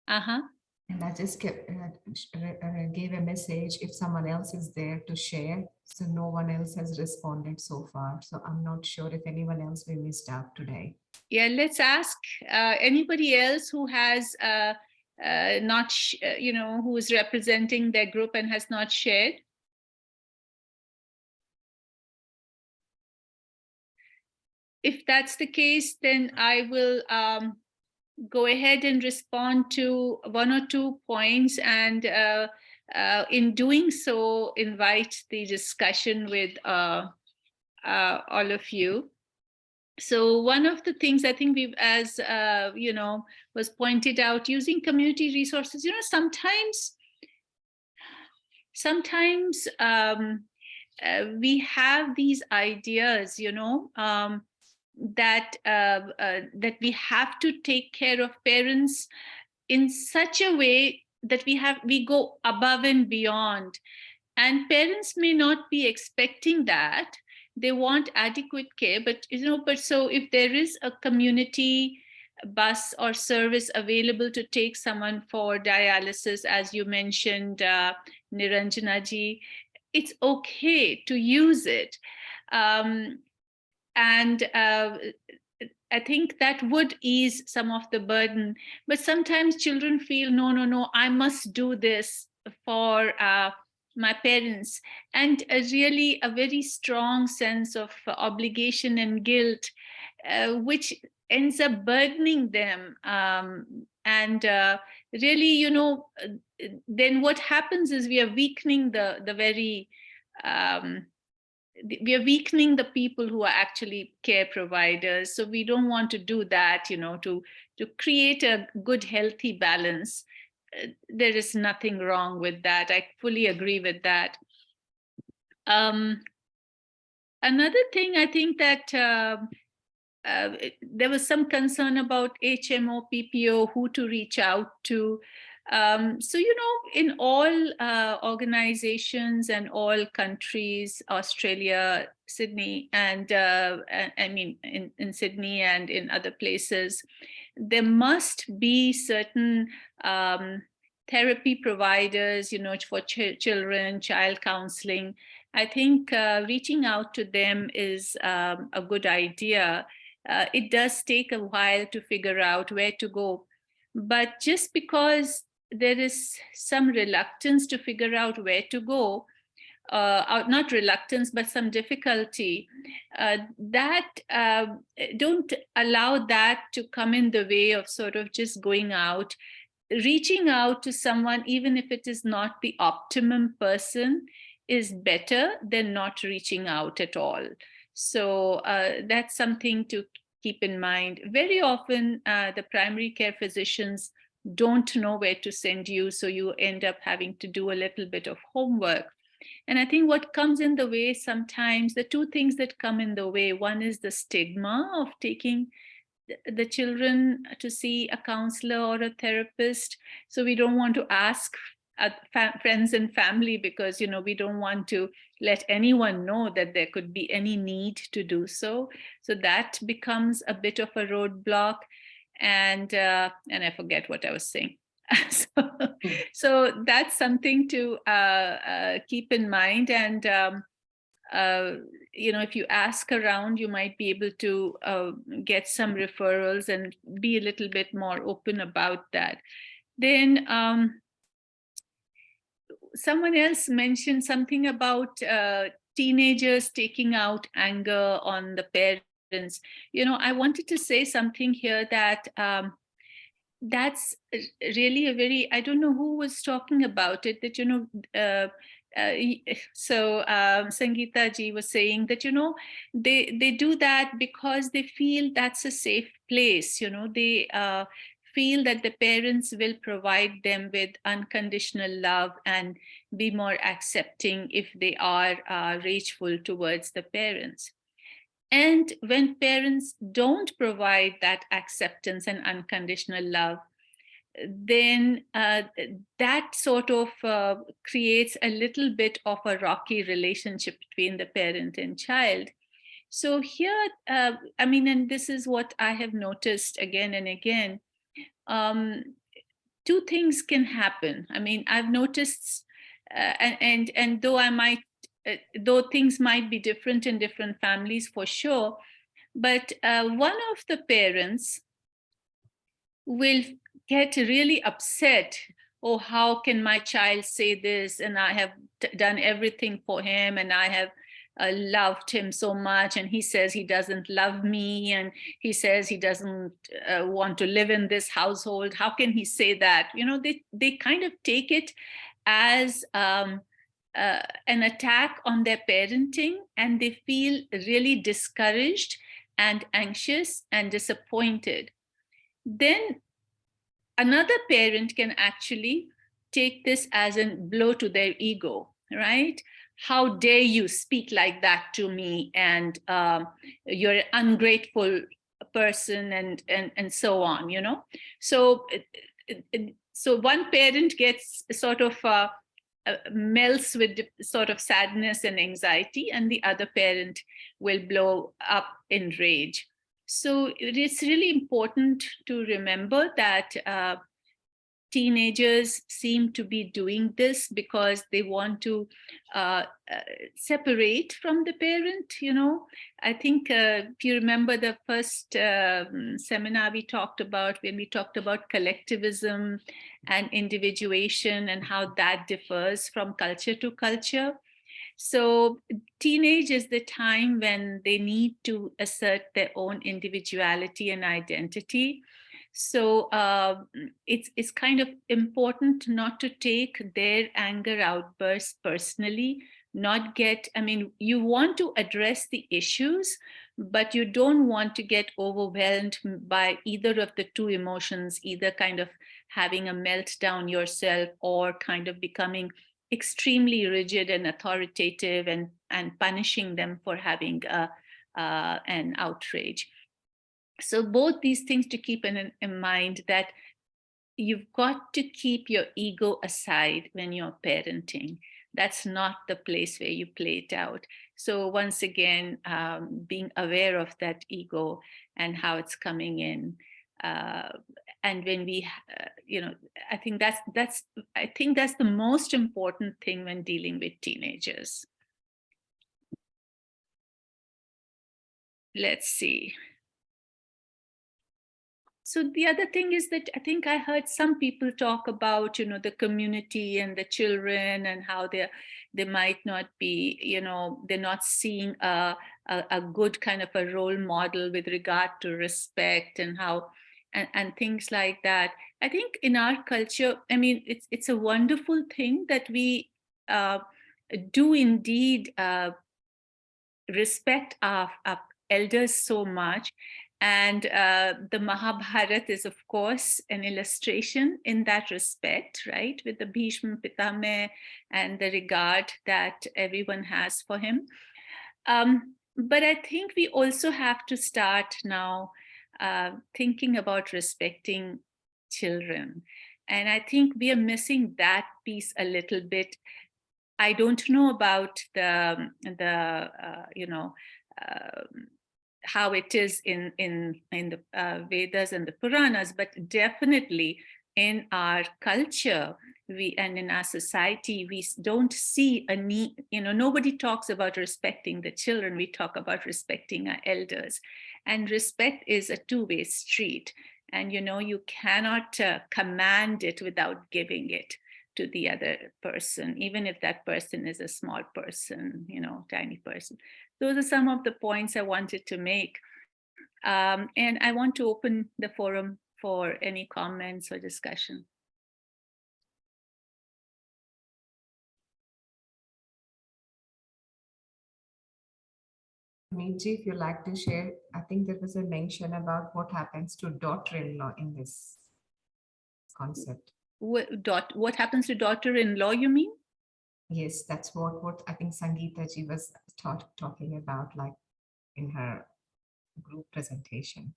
And I just gave a message if someone else is there to share. So no one else has responded so far. So I'm not sure if anyone else we missed out today. Yeah, let's ask anybody else who has who is representing their group and has not shared. If that's the case, then I will go ahead and respond to one or two points, and in doing so, invite the discussion with all of you. So one of the things I think we've, as was pointed out, using community resources, sometimes we have these ideas, that we have to take care of parents in such a way that we go above and beyond, and parents may not be expecting that. They want adequate care, but so if there is a community bus or service available to take someone for dialysis, as you mentioned, Niranjana ji, it's okay to use it. And I think that would ease some of the burden. But sometimes children feel, no, I must do this for my parents. And really a very strong sense of obligation and guilt, which ends up burdening them. And really, then what happens is we are weakening we are weakening the people who are actually care providers. So we don't want to do that, to create a good, healthy balance. There is nothing wrong with that. I fully agree with that. Another thing, I think that there was some concern about HMO, PPO, who to reach out to. So, in all organizations and all countries, Australia, Sydney, and in Sydney and in other places, there must be certain therapy providers, for children, child counseling, I think reaching out to them is a good idea. It does take a while to figure out where to go. But just because there is some reluctance to figure out where to go, not reluctance, but some difficulty, don't allow that to come in the way of sort of just going out, reaching out to someone, even if it is not the optimum person, is better than not reaching out at all. So that's something to keep in mind. Very often, the primary care physicians don't know where to send you, so you end up having to do a little bit of homework. And I think what comes in the way sometimes, the two things that come in the way, one is the stigma of taking the children to see a counselor or a therapist. So we don't want to ask friends and family because, we don't want to let anyone know that there could be any need to do so. So that becomes a bit of a roadblock. And I forget what I was saying. So that's something to keep in mind. And if you ask around, you might be able to get some referrals and be a little bit more open about that. Then someone else mentioned something about teenagers taking out anger on the parents. I wanted to say something here that that's really a very, I don't know who was talking about it, that, Sangeeta ji was saying that, they do that because they feel that's a safe place, they feel that the parents will provide them with unconditional love and be more accepting if they are rageful towards the parents. And when parents don't provide that acceptance and unconditional love, then that sort of creates a little bit of a rocky relationship between the parent and child. So here, and this is what I have noticed again and again, two things can happen. I've noticed, and though things might be different in different families for sure, but one of the parents will get really upset. Oh, how can my child say this? And I have done everything for him, and I have loved him so much, and he says he doesn't love me, and he says he doesn't want to live in this household. How can he say that? They kind of take it as an attack on their parenting, and they feel really discouraged and anxious and disappointed. Then another parent can actually take this as a blow to their ego, right? How dare you speak like that to me, and you're an ungrateful person, and so on, So one parent gets sort of melts with sort of sadness and anxiety, and the other parent will blow up in rage. So it's really important to remember that teenagers seem to be doing this because they want to separate from the parent. I think if you remember the first seminar we talked about, when we talked about collectivism and individuation and how that differs from culture to culture. So teenage is the time when they need to assert their own individuality and identity. So it's kind of important not to take their anger outbursts personally, you want to address the issues, but you don't want to get overwhelmed by either of the two emotions, either kind of having a meltdown yourself or kind of becoming extremely rigid and authoritative and punishing them for having an outrage. So both these things to keep in mind, that you've got to keep your ego aside when you're parenting. That's not the place where you play it out. So once again, being aware of that ego and how it's coming in. and when we, I think that's the most important thing when dealing with teenagers. Let's see. So the other thing is that I think I heard some people talk about, the community and the children and how they might not be, they're not seeing a good kind of a role model with regard to respect and how, and things like that. I think in our culture, I mean, it's a wonderful thing that we do indeed respect our elders so much. And the Mahabharata is, of course, an illustration in that respect, right? With the Bhishma Pitame and the regard that everyone has for him. But I think we also have to start now thinking about respecting children. And I think we are missing that piece a little bit. I don't know about how it is in the Vedas and the Puranas, but definitely in our culture, and in our society, we don't see a need, nobody talks about respecting the children, we talk about respecting our elders. And respect is a two-way street. And you cannot command it without giving it to the other person, even if that person is a small person, tiny person. Those are some of the points I wanted to make. And I want to open the forum for any comments or discussion. Meetji, if you'd like to share, I think there was a mention about what happens to daughter-in-law in this concept. What happens to daughter-in-law, you mean? Yes, that's what I think Sangeeta ji was talking about, like in her group presentation.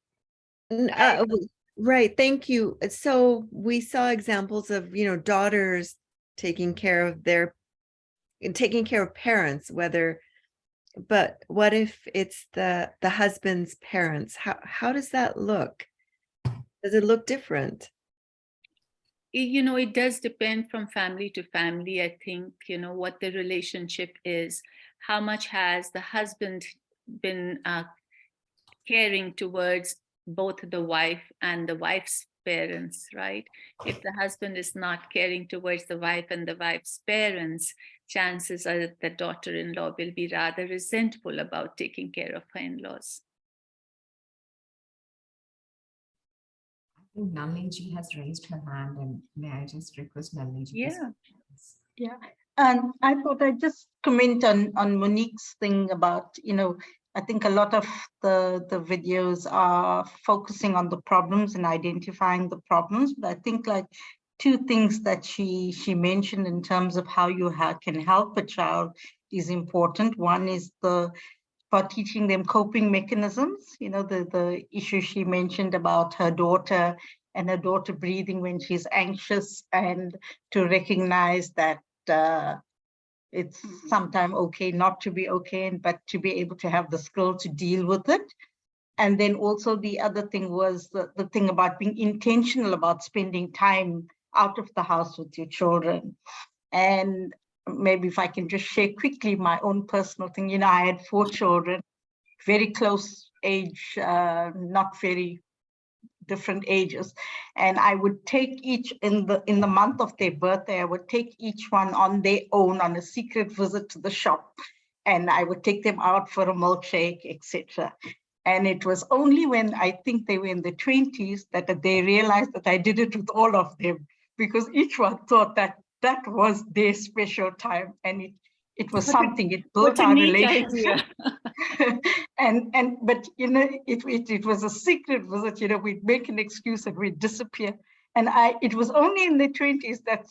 Right, thank you. So we saw examples of, daughters taking care of parents, but what if it's the husband's parents? How does that look? Does it look different? It does depend from family to family. I think, what the relationship is, how much has the husband been caring towards both the wife and the wife's parents, right? If the husband is not caring towards the wife and the wife's parents, chances are that the daughter-in-law will be rather resentful about taking care of her in-laws. I think Nalini ji has raised her hand, and may I just request Nalini ji? Yeah. And I thought I'd just comment on Monique's thing about, I think a lot of the videos are focusing on the problems and identifying the problems, but I think like two things that she mentioned in terms of how you can help a child is important. One is for teaching them coping mechanisms, the issue she mentioned about her daughter and her daughter breathing when she's anxious, and to recognize that it's sometimes okay not to be okay, but to be able to have the skill to deal with it. And then also the other thing was the thing about being intentional about spending time out of the house with your children. And maybe if I can just share quickly my own personal thing, I had 4 children, very close age, not very different ages, and I would take each in the month of their birthday, I would take each one on their own on a secret visit to the shop, and I would take them out for a milkshake, etc. And it was only when I think they were in the 20s that they realized that I did it with all of them, because each one thought that was their special time, and it was something, it built our relationship. But it was a secret visit. We'd make an excuse and we'd disappear. And it was only in the 20s that,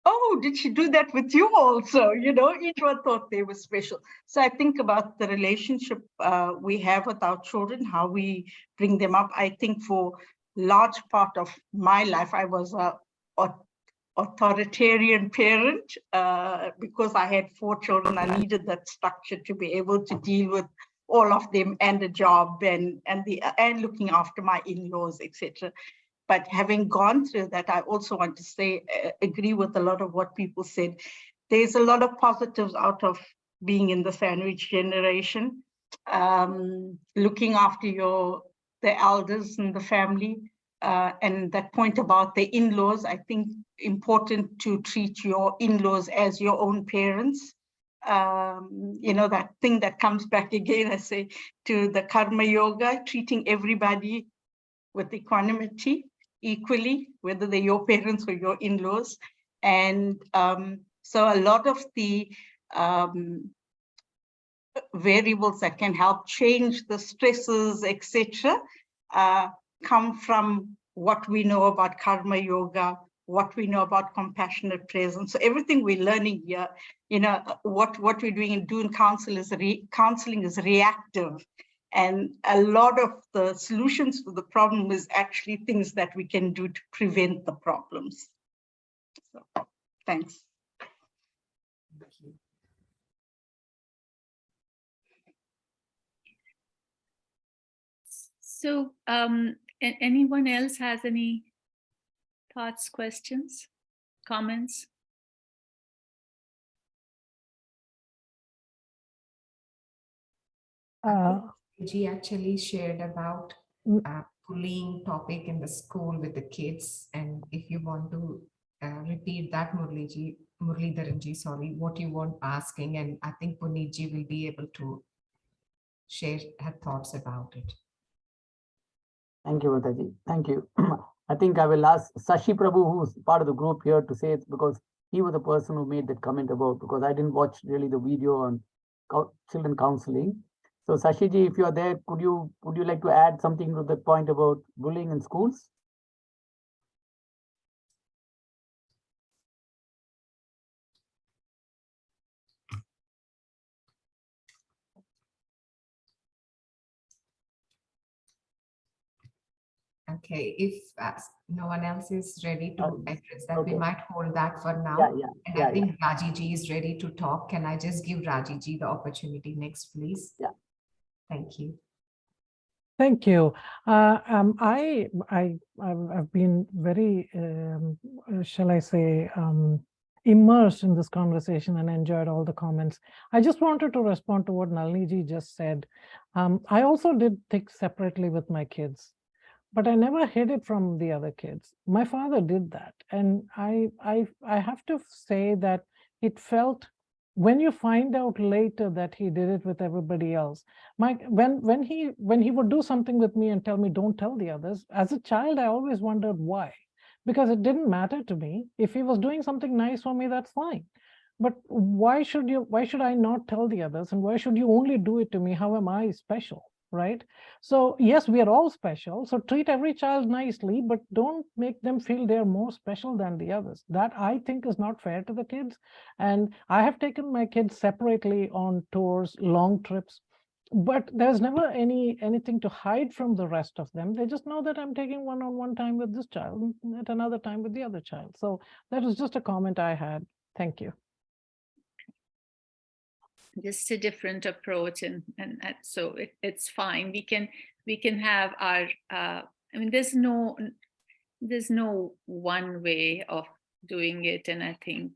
oh, did she do that with you also? Each one thought they were special. So I think about the relationship we have with our children, how we bring them up. I think for large part of my life, I was a authoritarian parent because I had 4 children. I needed that structure to be able to deal with all of them and a job and looking after my in-laws, etc. But having gone through that, I also want to say, agree with a lot of what people said. There's a lot of positives out of being in the sandwich generation, looking after the elders in the family, and that point about the in-laws, I think important to treat your in-laws as your own parents. That thing that comes back again, I say, to the karma yoga, treating everybody with equanimity, equally, whether they're your parents or your in-laws. And so a lot of the variables that can help change the stresses, etc., come from what we know about karma yoga, what we know about compassionate presence. So everything we're learning here, what we're doing in doing counseling is reactive. And a lot of the solutions to the problem is actually things that we can do to prevent the problems. So, thanks. So, anyone else has any thoughts, questions, comments? She actually shared about bullying topic in the school with the kids, and if you want to repeat that, Muralidharanji, sorry, what you want asking, and I think Puneetji will be able to share her thoughts about it. Thank you, Mataji. Thank you. I think I will ask Sashi Prabhu, who's part of the group here, to say it, because he was the person who made that comment about, because I didn't watch really the video on children counseling. So Sashiji, if you are there, would you like to add something to the point about bullying in schools? Okay, if no one else is ready to address that, okay, we might hold that for now. I think yeah. Rajiji is ready to talk. Can I just give Rajiji the opportunity next, please? Yeah. Thank you. Thank you. I've been very, shall I say, immersed in this conversation and enjoyed all the comments. I just wanted to respond to what Nalini just said. I also did think separately with my kids, but I never hid it from the other kids. My father did that, and I have to say that it felt, when you find out later that he did it with everybody else, when he would do something with me and tell me, don't tell the others, as a child, I always wondered why, because it didn't matter to me. If he was doing something nice for me, that's fine. But why should I not tell the others? And why should you only do it to me? How am I special? Right? So yes, we are all special. So treat every child nicely, but don't make them feel they're more special than the others. That, I think, is not fair to the kids. And I have taken my kids separately on tours, long trips, but there's never anything to hide from the rest of them. They just know that I'm taking one-on-one time with this child, at another time with the other child. So that was just a comment I had. Thank you. Just a different approach, and so it's fine. We can have our I mean, there's no one way of doing it, and I think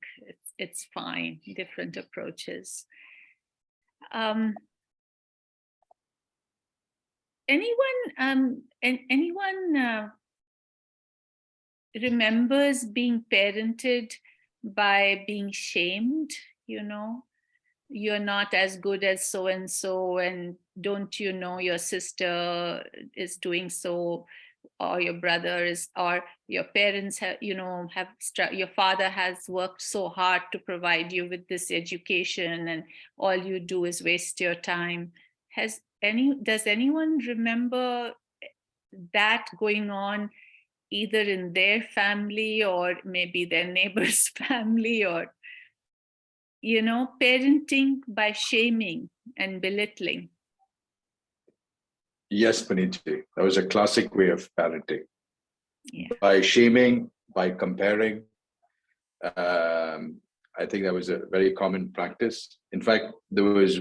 it's fine. Different approaches. Anyone remembers being parented by being shamed? You're not as good as so-and-so, and don't you know your sister is doing so, or your brother is, or your parents have, your father has worked so hard to provide you with this education, and all you do is waste your time. Does anyone remember that going on either in their family or maybe their neighbor's family, or parenting by shaming and belittling? Yes, Puneetji, that was a classic way of parenting. Yeah. By shaming, by comparing. I think that was a very common practice. In fact, there was,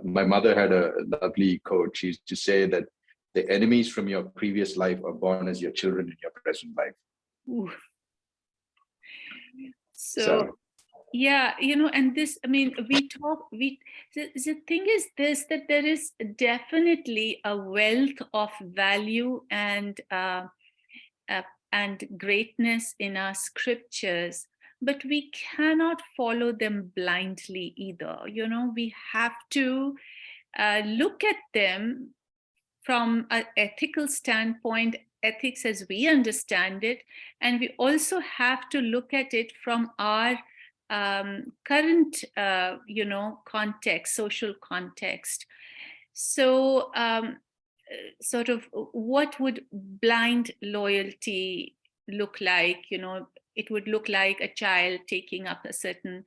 my mother had a lovely quote. She used to say that the enemies from your previous life are born as your children in your present life. Ooh. So yeah, and this, I mean, the thing is this, that there is definitely a wealth of value and greatness in our scriptures, but we cannot follow them blindly either. We have to look at them from an ethical standpoint, ethics as we understand it, and we also have to look at it from our current, context, social context. So sort of what would blind loyalty look like? It would look like a child taking up a certain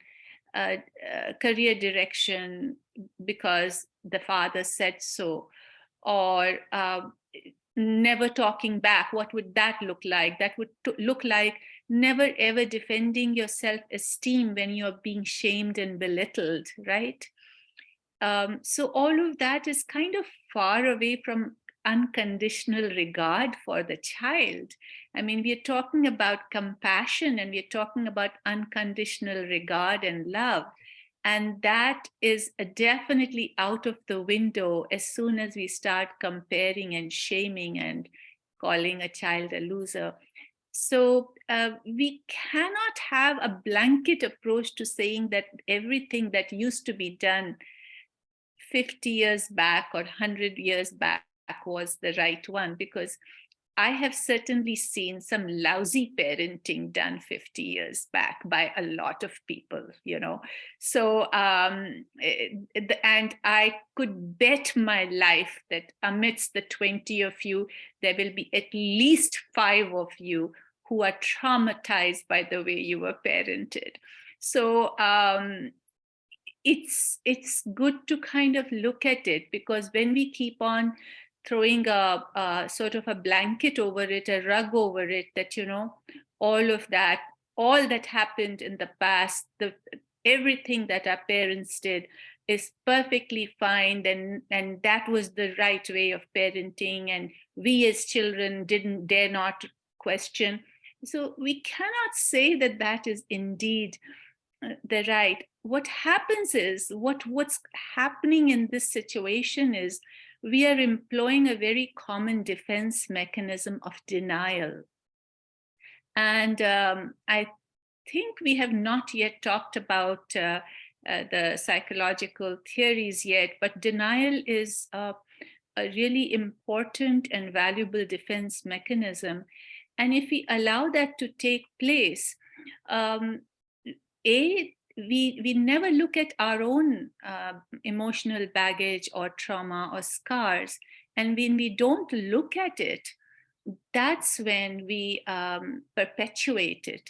career direction because the father said so, or never talking back. What would that look like? That would look like never ever defending your self-esteem when you're being shamed and belittled, right? So all of that is kind of far away from unconditional regard for the child. I mean, we are talking about compassion and we are talking about unconditional regard and love. And that is definitely out of the window as soon as we start comparing and shaming and calling a child a loser. So we cannot have a blanket approach to saying that everything that used to be done 50 years back or 100 years back was the right one, because I have certainly seen some lousy parenting done 50 years back by a lot of people, So, and I could bet my life that amidst the 20 of you, there will be at least 5 of you who are traumatized by the way you were parented. So, it's good to kind of look at it, because when we keep on throwing a sort of a blanket over it, a rug over it, that, all that happened in the past, everything that our parents did is perfectly fine, and that was the right way of parenting, and we as children dare not question. So we cannot say that that is indeed the right. What happens is, what's happening in this situation is, we are employing a very common defense mechanism of denial. And I think we have not yet talked about the psychological theories yet, but denial is a really important and valuable defense mechanism. And if we allow that to take place, we never look at our own emotional baggage or trauma or scars. And when we don't look at it, that's when we perpetuate it.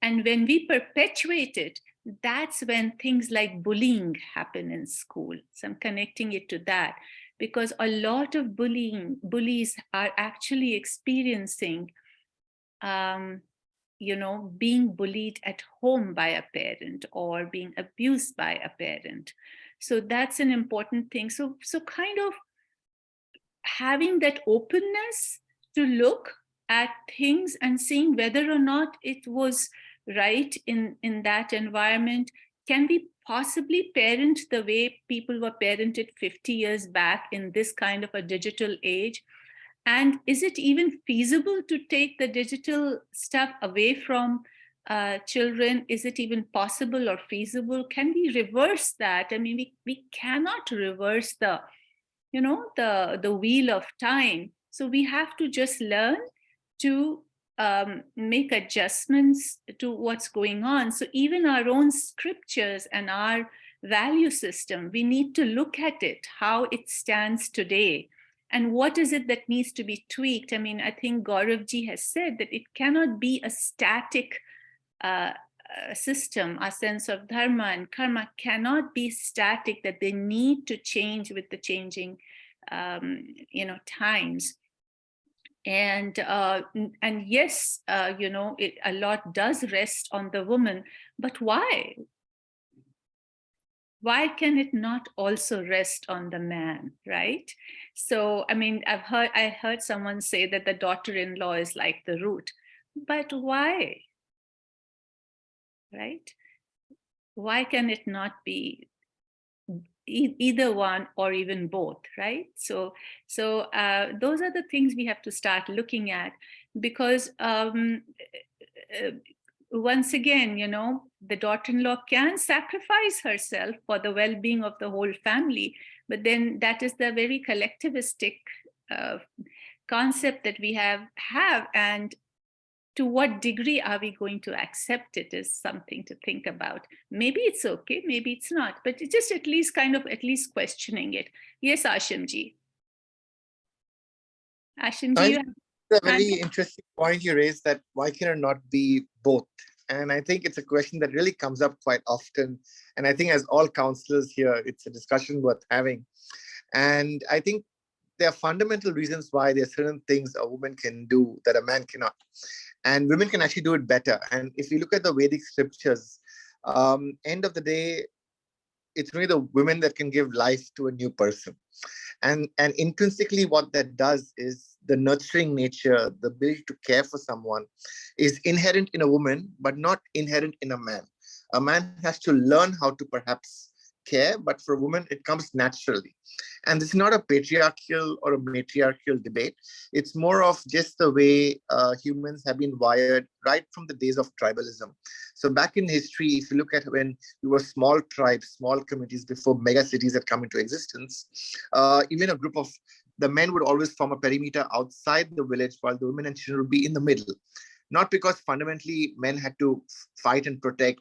And when we perpetuate it, that's when things like bullying happen in school. So I'm connecting it to that, because a lot of bullies are actually experiencing being bullied at home by a parent or being abused by a parent. So that's an important thing. So kind of having that openness to look at things and seeing whether or not it was right in that environment. Can we possibly parent the way people were parented 50 years back in this kind of a digital age? And is it even feasible to take the digital stuff away from children? Is it even possible or feasible? Can we reverse that? I mean, we cannot reverse the wheel of time. So we have to just learn to make adjustments to what's going on. So even our own scriptures and our value system, we need to look at it, how it stands today. And what is it that needs to be tweaked? I mean, I think Gauravji has said that it cannot be a static system. Our sense of dharma and karma cannot be static, that they need to change with the changing, times. And yes, you know, a lot does rest on the woman, but why? Why can it not also rest on the man, right? So, I mean, I heard someone say that the daughter-in-law is like the root, but why, right? Why can it not be either one or even both, right? So those are the things we have to start looking at, because once again, you know, the daughter-in-law can sacrifice herself for the well-being of the whole family, but then that is the very collectivistic concept that we have, and to what degree are we going to accept it is something to think about. Maybe it's okay, maybe it's not, but it's just at least questioning it. Yes, Ashimji. Ashimji, you have a very interesting point you raised, that why can it not be both? And I think it's a question that really comes up quite often. And I think as all counselors here, it's a discussion worth having. And I think there are fundamental reasons why there are certain things a woman can do that a man cannot. And women can actually do it better. And if you look at the Vedic scriptures, end of the day, it's really the women that can give life to a new person. And intrinsically what that does is the nurturing nature, the ability to care for someone is inherent in a woman, but not inherent in a man. A man has to learn how to perhaps care, but for a woman, it comes naturally. And this is not a patriarchal or a matriarchal debate. It's more of just the way humans have been wired right from the days of tribalism. So back in history, if you look at when we were small tribes, small communities before mega cities had come into existence, even a group of the men would always form a perimeter outside the village while the women and children would be in the middle. Not because fundamentally men had to fight and protect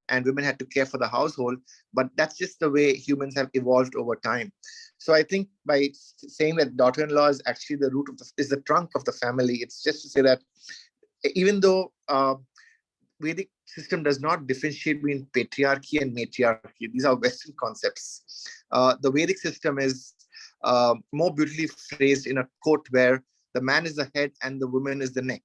and women had to care for the household, but that's just the way humans have evolved over time. So I think by saying that daughter-in-law is actually the root of is the trunk of the family, it's just to say that even though Vedic system does not differentiate between patriarchy and matriarchy, these are Western concepts. The Vedic system is more beautifully phrased in a quote where the man is the head and the woman is the neck.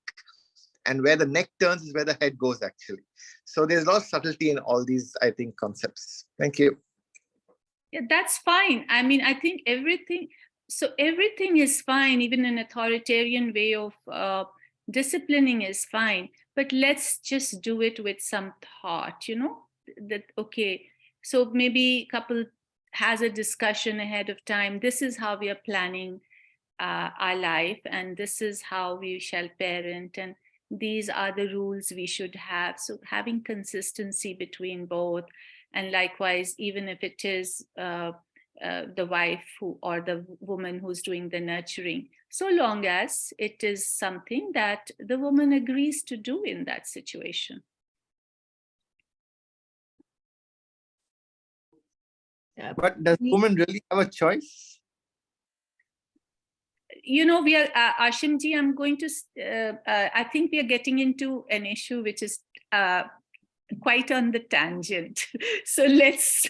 And where the neck turns is where the head goes, actually. So there's a lot of subtlety in all these, I think, concepts. Thank you. Yeah, that's fine. I mean, I think everything is fine, even an authoritarian way of disciplining is fine. But let's just do it with some thought, you know, that, okay, so maybe couple has a discussion ahead of time. This is how we are planning our life, and this is how we shall parent, and these are the rules we should have. So having consistency between both, and likewise, even if it is the wife or the woman who's doing the nurturing, so long as it is something that the woman agrees to do in that situation. But does woman really have a choice? You know, we are, Ashimji, I'm going to, I think we are getting into an issue which is quite on the tangent. So let's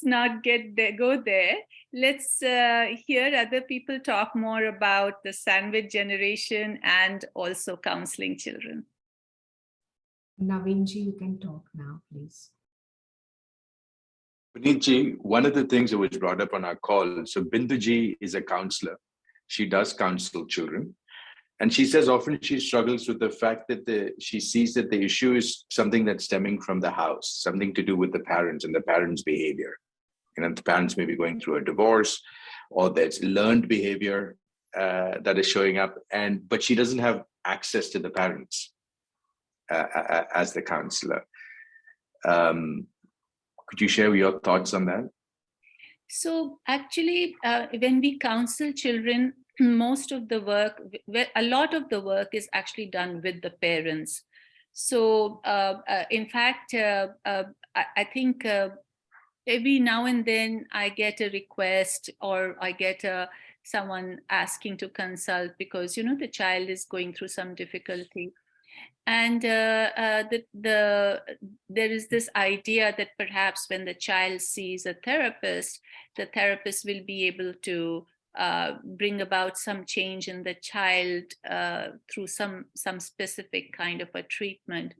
not go there. Let's hear other people talk more about the sandwich generation and also counseling children. Navinji, you can talk now, please. Puneetji, one of the things that was brought up on our call, so Binduji is a counselor. She does counsel children. And she says often she struggles with the fact that she sees that the issue is something that's stemming from the house, something to do with the parents and the parents' behavior. You know, the parents may be going through a divorce, or there's learned behavior that is showing up, but she doesn't have access to the parents as the counselor. Could you share your thoughts on that? So actually, when we counsel children, most of the work, a lot of the work is actually done with the parents. So in fact, I think every now and then I get a request, or I get someone asking to consult because, you know, the child is going through some difficulty. And there is this idea that perhaps when the child sees a therapist, the therapist will be able to bring about some change in the child through some specific kind of a treatment.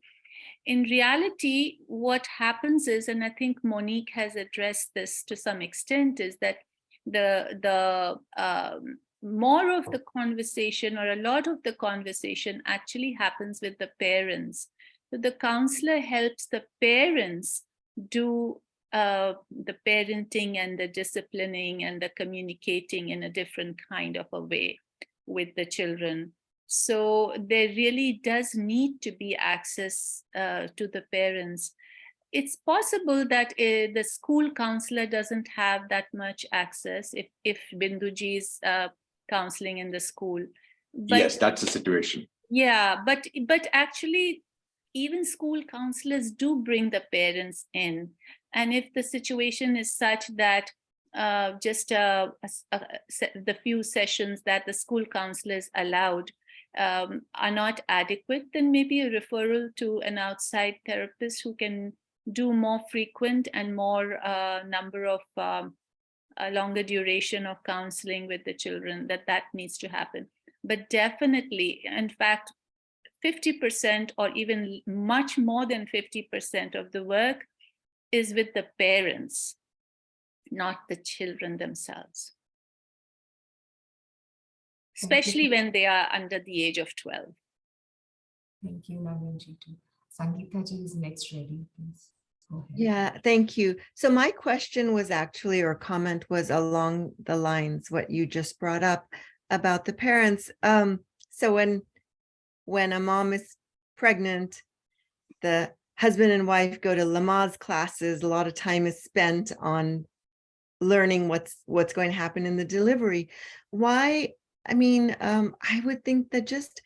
In reality, what happens is, and I think Monique has addressed this to some extent, is that the more of the conversation, or a lot of the conversation, actually happens with the parents. So the counselor helps the parents do the parenting and the disciplining and the communicating in a different kind of a way with the children. So there really does need to be access to the parents. It's possible that the school counselor doesn't have that much access if Binduji is counseling in the school. But, yes, that's the situation. Yeah, but actually, even school counselors do bring the parents in. And if the situation is such that just the few sessions that the school counselors allowed are not adequate, then maybe a referral to an outside therapist who can do more frequent and more number of a longer duration of counseling with the children, that needs to happen. But definitely, in fact, 50% or even much more than 50% of the work is with the parents, not the children themselves. Especially when they are under the age of 12. Thank you, Nalanji. Sangeeta ji is next ready, please. Yeah, thank you. So my question was actually, or comment was along the lines what you just brought up about the parents. So when a mom is pregnant, the husband and wife go to Lamaze classes. A lot of time is spent on learning what's going to happen in the delivery. Why? I mean, I would think that just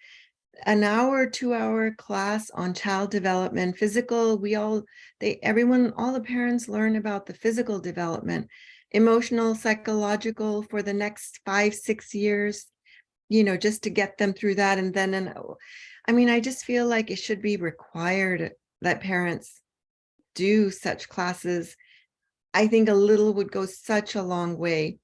an hour, 2-hour class on child development, physical, all the parents learn about the physical development, emotional, psychological for the next 5-6 years, just to get them through that. And then, I mean, I just feel like it should be required that parents do such classes. I think a little would go such a long way.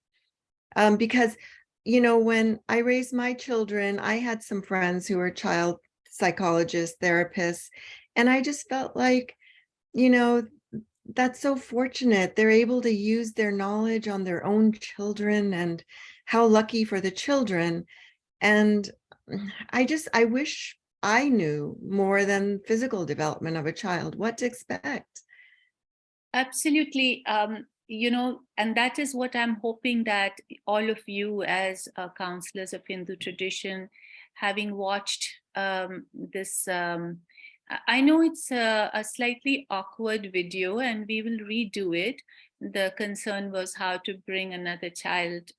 Because when I raised my children, I had some friends who were child psychologists, therapists, and I just felt like, that's so fortunate. They're able to use their knowledge on their own children, and how lucky for the children. And I wish I knew more than physical development of a child, what to expect. Absolutely. And that is what I'm hoping that all of you as counselors of Hindu tradition, having watched this, I know it's a slightly awkward video and we will redo it. The concern was how to bring another child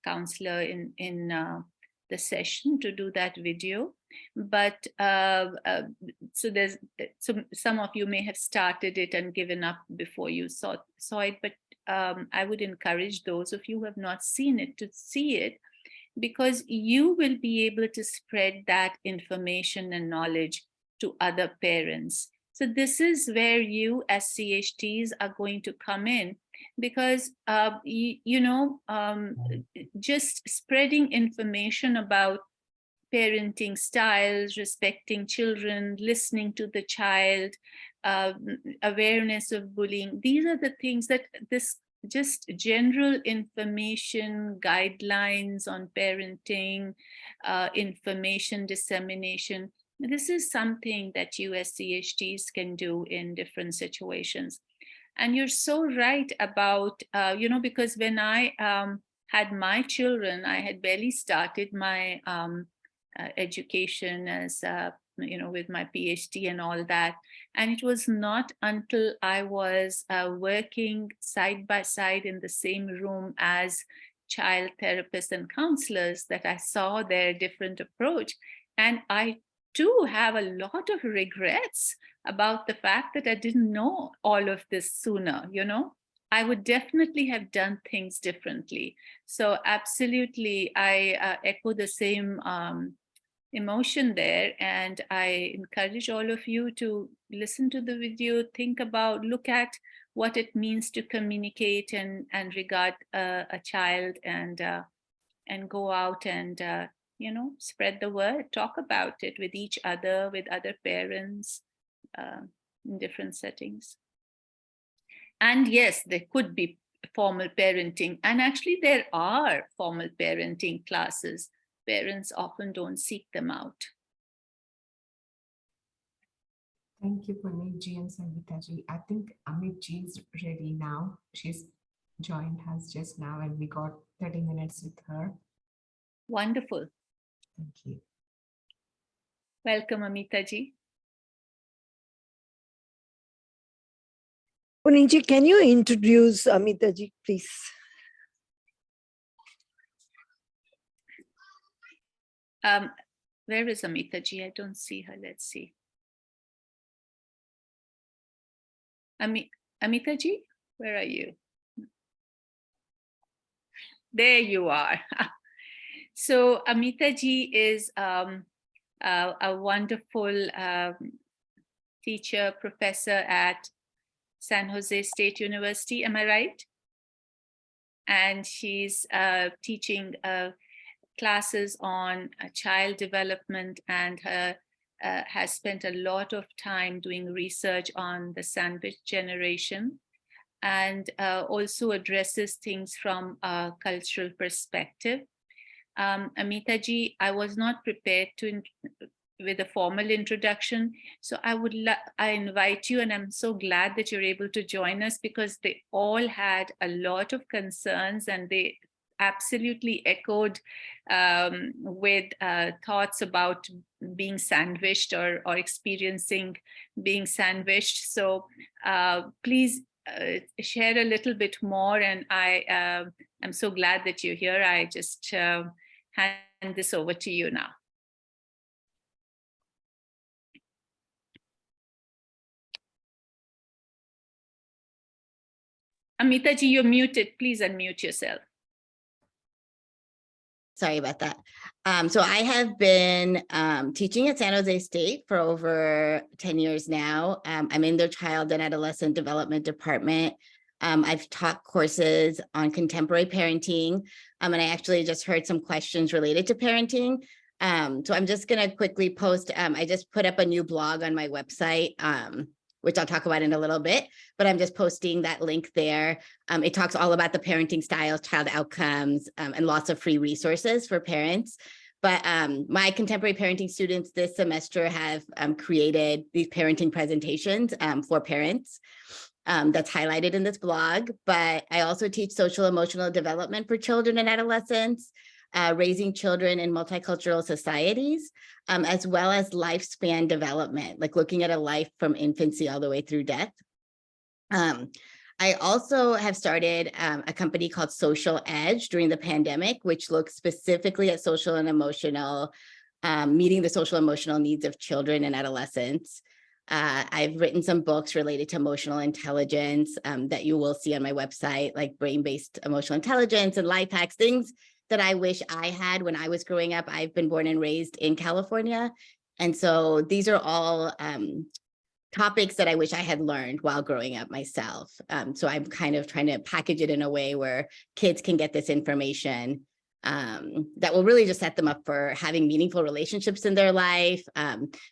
counselor in the session to do that video. But so some of you may have started it and given up before you saw it, but I would encourage those of you who have not seen it to see it, because you will be able to spread that information and knowledge to other parents. So this is where you as CHTs are going to come in, because just spreading information about parenting styles, respecting children, listening to the child, awareness of bullying. These are the things that this just general information, guidelines on parenting, information dissemination. This is something that you as CHTs can do in different situations. And you're so right about, because when I had my children, I had barely started my education as, with my PhD and all that. And it was not until I was working side by side in the same room as child therapists and counselors that I saw their different approach. And I too have a lot of regrets about the fact that I didn't know all of this sooner, I would definitely have done things differently. So absolutely, I echo the same emotion there. And I encourage all of you to listen to the video, look at what it means to communicate and regard a child, and and go out and, spread the word, talk about it with each other, with other parents in different settings. And yes, there could be formal parenting. And actually, there are formal parenting classes. Parents often don't seek them out. Thank you, Puneetji and Sangeetaji. I think Amitji is ready now. She's joined us just now, and we got 30 minutes with her. Wonderful. Thank you. Welcome, Amitaji. Puneetji, can you introduce Amitaji, please? Where is Amitaji? I don't see her. Let's see. Amitaji, where are you? There you are. So Amitaji is a wonderful teacher, professor at San Jose State University. Am I right? And she's teaching classes on child development, and has spent a lot of time doing research on the sandwich generation, and also addresses things from a cultural perspective. Amitaji, I was not prepared with a formal introduction, so I invite you, and I'm so glad that you're able to join us, because they all had a lot of concerns, and they absolutely echoed with thoughts about being sandwiched or experiencing being sandwiched. So please share a little bit more, and I'm so glad that you're here. I just hand this over to you now. Amitaji, you're muted. Please unmute yourself. Sorry about that. So I have been teaching at San Jose State for over 10 years now. I'm in their child and adolescent development department. I've taught courses on contemporary parenting, and I actually just heard some questions related to parenting. So I'm just going to quickly post. I just put up a new blog on my website, which I'll talk about in a little bit, but I'm just posting that link there. It talks all about the parenting styles, child outcomes, and lots of free resources for parents. But my contemporary parenting students this semester have created these parenting presentations for parents that's highlighted in this blog. But I also teach social emotional development for children and adolescents, raising children in multicultural societies, as well as lifespan development, like looking at a life from infancy all the way through death. I also have started a company called Social Edge during the pandemic, which looks specifically at social and emotional, meeting the social emotional needs of children and adolescents. I've written some books related to emotional intelligence that you will see on my website, like brain-based emotional intelligence and life hacks, things that I wish I had when I was growing up. I've been born and raised in California. And so these are all topics that I wish I had learned while growing up myself. So I'm kind of trying to package it in a way where kids can get this information that will really just set them up for having meaningful relationships in their life,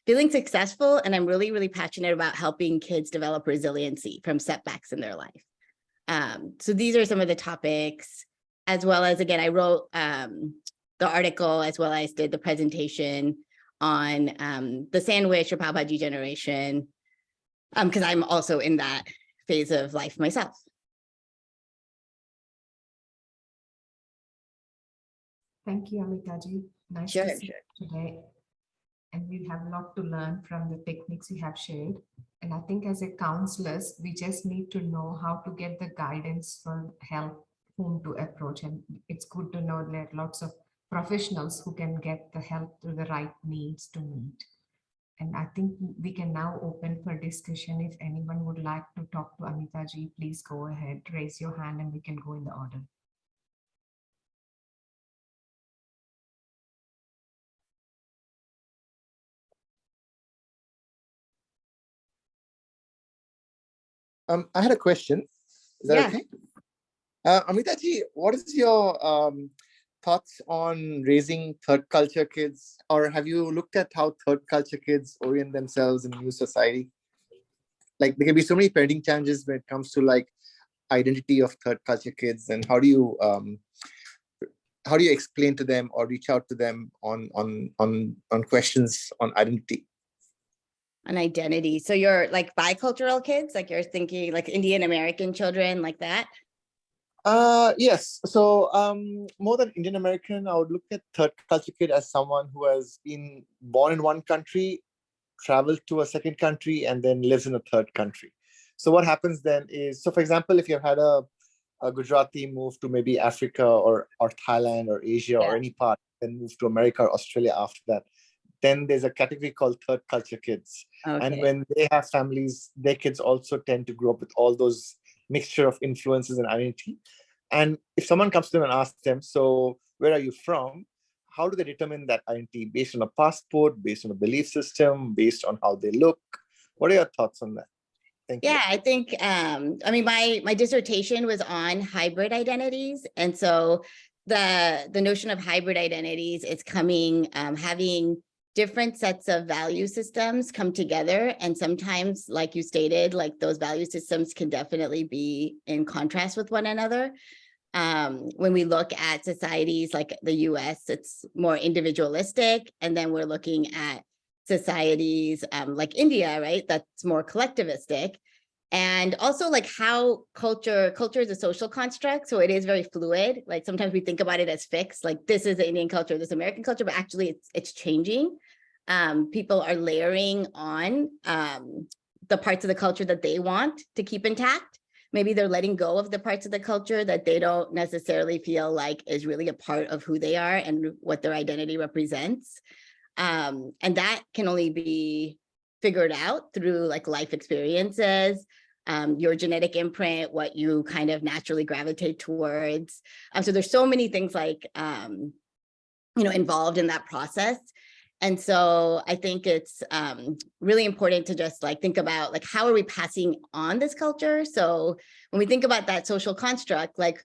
feeling successful. And I'm really, really passionate about helping kids develop resiliency from setbacks in their life. So these are some of the topics, as well as, again, I wrote the article as well as did the presentation on the sandwich or pav bhaji generation, because I'm also in that phase of life myself. Thank you, Amitaji. Nice to see you today. And we have a lot to learn from the techniques you have shared. And I think as a counselors, we just need to know how to get the guidance for help, whom to approach. And it's good to know there are lots of professionals who can get the help to the right needs to meet. And I think we can now open for discussion. If anyone would like to talk to Amitaji, please go ahead, raise your hand, and we can go in the order. I had a question. Is that okay? Amitaji, what is your thoughts on raising third culture kids, or have you looked at how third culture kids orient themselves in new society? Like there can be so many parenting challenges when it comes to like identity of third culture kids, and how do you explain to them or reach out to them on questions on identity? On identity. So you're like bicultural kids, like you're thinking like Indian American children like that? Yes. So more than Indian American, I would look at third culture kid as someone who has been born in one country, traveled to a second country, and then lives in a third country. So what happens then is, so for example, if you've had a Gujarati move to maybe Africa or Thailand or Asia or any part, then move to America or Australia after that, then there's a category called third culture kids. Okay. And when they have families, their kids also tend to grow up with all those mixture of influences and identity. And if someone comes to them and asks them, so where are you from? How do they determine that identity? Based on a passport, based on a belief system, based on how they look? What are your thoughts on that? Thank you. Yeah, I think, I mean, my dissertation was on hybrid identities. And so the notion of hybrid identities is coming, having different sets of value systems come together. And sometimes, like you stated, like those value systems can definitely be in contrast with one another. When we look at societies like the US, it's more individualistic. And then we're looking at societies like India, right? That's more collectivistic. And also like how culture is a social construct. So it is very fluid. Like sometimes we think about it as fixed, like this is the Indian culture, this American culture, but actually it's changing. People are layering on the parts of the culture that they want to keep intact. Maybe they're letting go of the parts of the culture that they don't necessarily feel like is really a part of who they are and what their identity represents. And that can only be figured out through like life experiences, your genetic imprint, what you kind of naturally gravitate towards. So there's so many things like, involved in that process. And so I think it's really important to just like think about like, how are we passing on this culture? So when we think about that social construct, like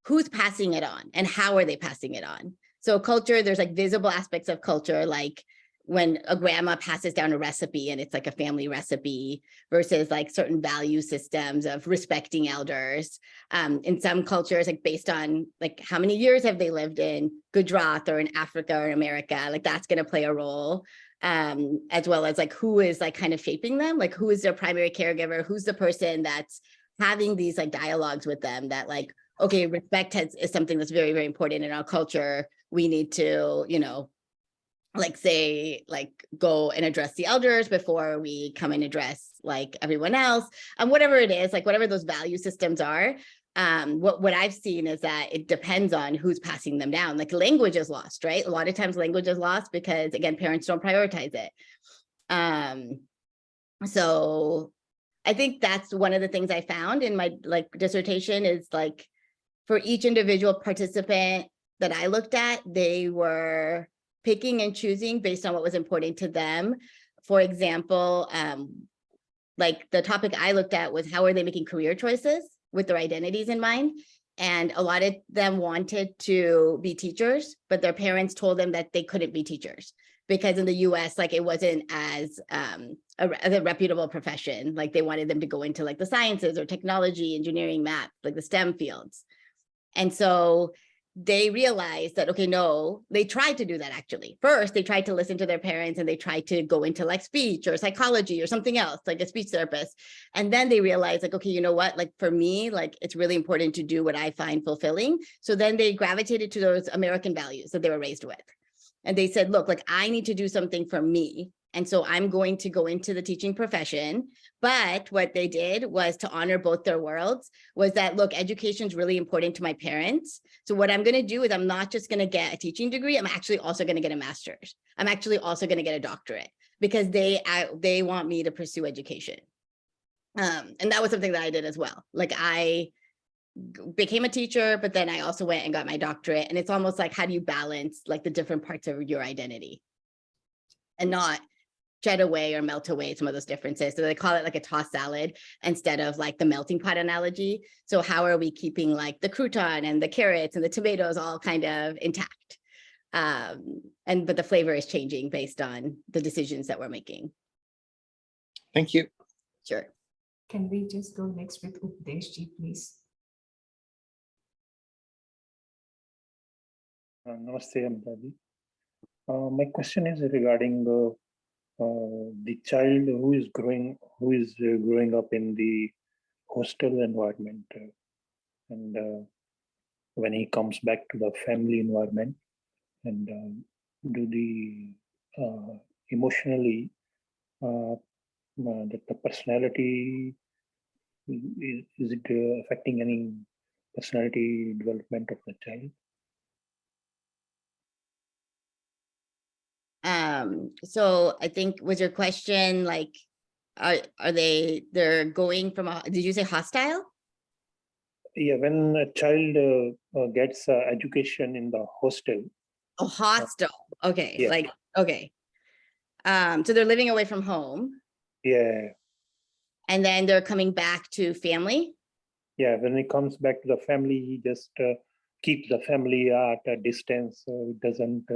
who's passing it on and how are they passing it on? So culture, there's like visible aspects of culture, like when a grandma passes down a recipe and it's like a family recipe versus like certain value systems of respecting elders. In some cultures, like based on like how many years have they lived in Gujarat or in Africa or in America, like that's going to play a role, as well as like who is like kind of shaping them, like who is their primary caregiver, who's the person that's having these like dialogues with them that like, okay, respect is something that's very, very important in our culture. We need to, like say, like go and address the elders before we come and address like everyone else, whatever it is, like whatever those value systems are. What I've seen is that it depends on who's passing them down. Like language is lost, right? A lot of times language is lost because again, parents don't prioritize it. So I think that's one of the things I found in my like dissertation is like for each individual participant that I looked at, they were picking and choosing based on what was important to them. For example, like the topic I looked at was how are they making career choices with their identities in mind? And a lot of them wanted to be teachers, but their parents told them that they couldn't be teachers because in the US, like it wasn't as a reputable profession. Like they wanted them to go into like the sciences or technology, engineering, math, like the STEM fields. And so they realized that, okay, no, they tried to do that actually. First, they tried to listen to their parents and they tried to go into like speech or psychology or something else, like a speech therapist. And then they realized like, okay, you know what, like for me, like it's really important to do what I find fulfilling. So then they gravitated to those American values that they were raised with. And they said, look, like I need to do something for me. And so I'm going to go into the teaching profession. But what they did was to honor both their worlds was that, look, education is really important to my parents. So what I'm going to do is I'm not just going to get a teaching degree. I'm actually also going to get a master's. I'm actually also going to get a doctorate because they want me to pursue education. And that was something that I did as well. Like I became a teacher, but then I also went and got my doctorate. And it's almost like, how do you balance like the different parts of your identity and not shed away or melt away some of those differences. So they call it like a tossed salad instead of like the melting pot analogy. So how are we keeping like the crouton and the carrots and the tomatoes all kind of intact? But the flavor is changing based on the decisions that we're making. Thank you. Sure. Can we just go next with Updeshji, please? Namaste, Amitaji. My question is regarding the child who is growing up in the hostel environment, and when he comes back to the family environment, and do the emotionally that the personality is it affecting any personality development of the child? So I think was your question like, they're going from a, did you say hostile? Yeah, when a child gets education in the hostel. Oh, hostel. Okay, Yeah. like, okay. So they're living away from home. Yeah. And then they're coming back to family? Yeah, when he comes back to the family, he just keeps the family at a distance. So it doesn't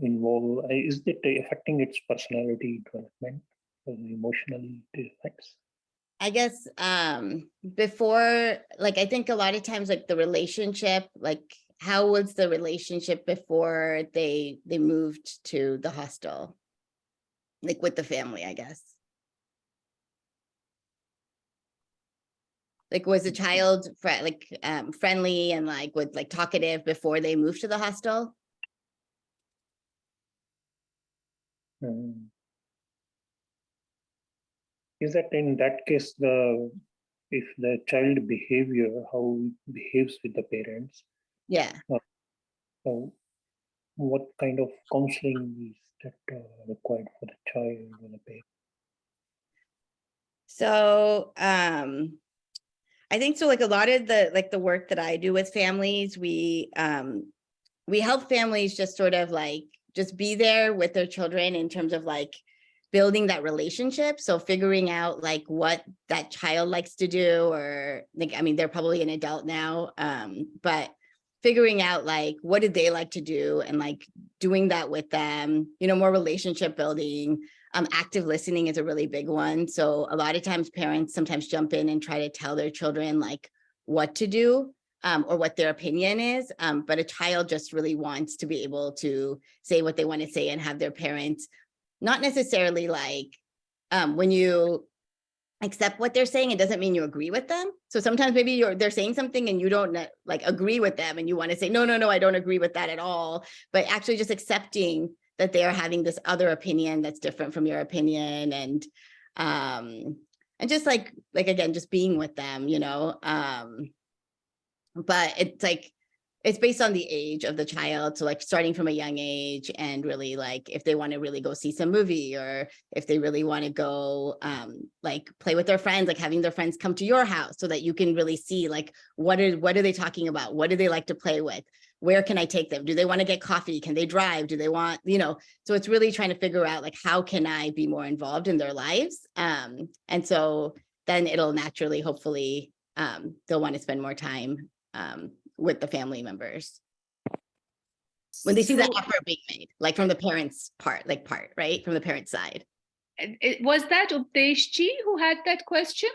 involve, is it affecting its personality development? Emotionally it affects? I guess before, like, I think a lot of times like the relationship, like how was the relationship before they moved to the hostel? Like with the family, I guess. Like was the child friendly and like with like talkative before they moved to the hostel? Is that in that case, if the child behavior, how it behaves with the parents? Yeah. What kind of counseling is that required for the child or the parent? So I think so, like a lot of the work that I do with families, we help families just sort of like just be there with their children in terms of like building that relationship. So figuring out like what that child likes to do, or like, I mean, they're probably an adult now, but figuring out like, what did they like to do, and like doing that with them, you know, more relationship building. Active listening is a really big one. So a lot of times parents sometimes jump in and try to tell their children like what to do, or what their opinion is. But a child just really wants to be able to say what they want to say and have their parents not necessarily like, when you accept what they're saying, it doesn't mean you agree with them. So sometimes maybe they're saying something and you don't like agree with them, and you want to say, no, I don't agree with that at all. But actually just accepting that they are having this other opinion that's different from your opinion, and just like again, just being with them, you know. But it's like, it's based on the age of the child. So like starting from a young age, and really like if they want to really go see some movie, or if they really want to go like play with their friends, like having their friends come to your house so that you can really see like what are they talking about? What do they like to play with? Where can I take them? Do they want to get coffee? Can they drive? Do they want, you know? So it's really trying to figure out like, how can I be more involved in their lives? And so then it'll naturally, hopefully, they'll want to spend more time with the family members when they see that effort being made, like from the parents' part, right? From the parents' side. Was that Updeshji who had that question?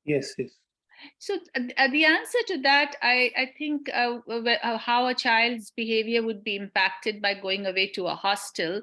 Yes. So the answer to that, I think how a child's behavior would be impacted by going away to a hostel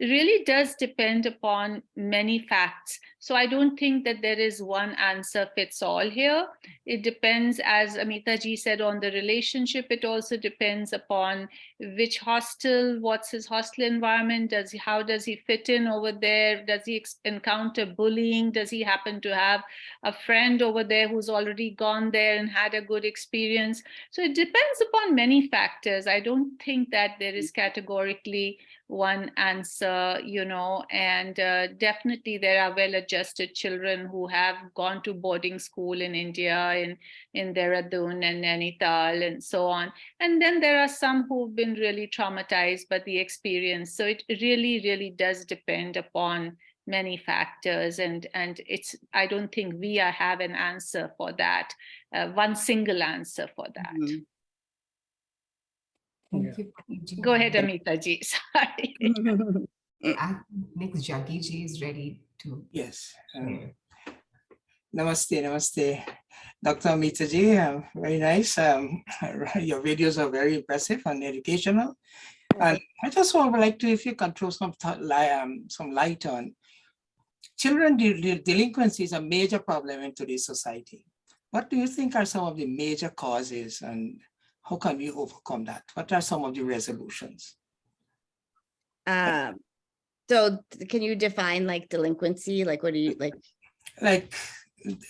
really does depend upon many facts. So I don't think that there is one answer fits all here. It depends, as Amita ji said, on the relationship. It also depends upon which hostel, what's his hostel environment, how does he fit in over there? Does he encounter bullying? Does he happen to have a friend over there who's already gone there and had a good experience? So it depends upon many factors. I don't think that there is categorically one answer, you know, and definitely there are well-adjusted children who have gone to boarding school in India, in Dehradun and Nainital and so on. And then there are some who've been really traumatized by the experience. So it really, really does depend upon many factors, and it's, I don't think we have an answer for that, one single answer for that. Thank you. Pradeep. Go ahead, Amita ji. Sorry. I think next Jackie ji is ready to. Yes. Namaste, namaste. Dr. Amita ji, very nice. Your videos are very impressive and educational. And I just would like to, if you can throw some light on children delinquency is a major problem in today's society. What do you think are some of the major causes, and how can we overcome that? What are some of the resolutions? So can you define like delinquency? Like, what do you like? Like,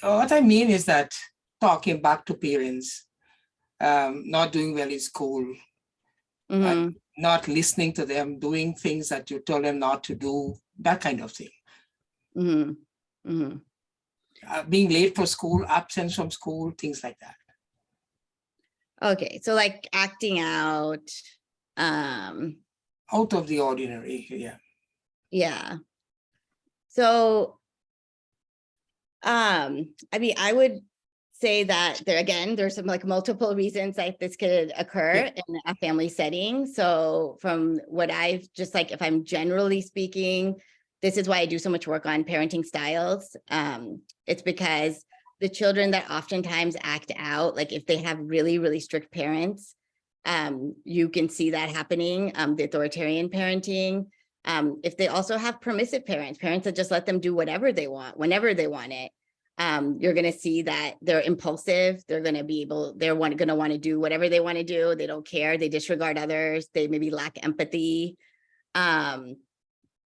what I mean is that talking back to parents, not doing well in school, not listening to them, doing things that you told them not to do, that kind of thing. Being late for school, absence from school, things like that. Okay, so like acting out. Out of the ordinary, yeah. Yeah. So, I mean, I would say that there's some like multiple reasons that this could occur in a family setting. So from what I've just like, if I'm generally speaking, this is why I do so much work on parenting styles. It's because the children that oftentimes act out, like if they have really, really strict parents, you can see that happening, the authoritarian parenting. If they also have permissive parents that just let them do whatever they want, whenever they want it, you're going to see that they're impulsive. They're going to be able, they're going to want to do whatever they want to do. They don't care. They disregard others. They maybe lack empathy.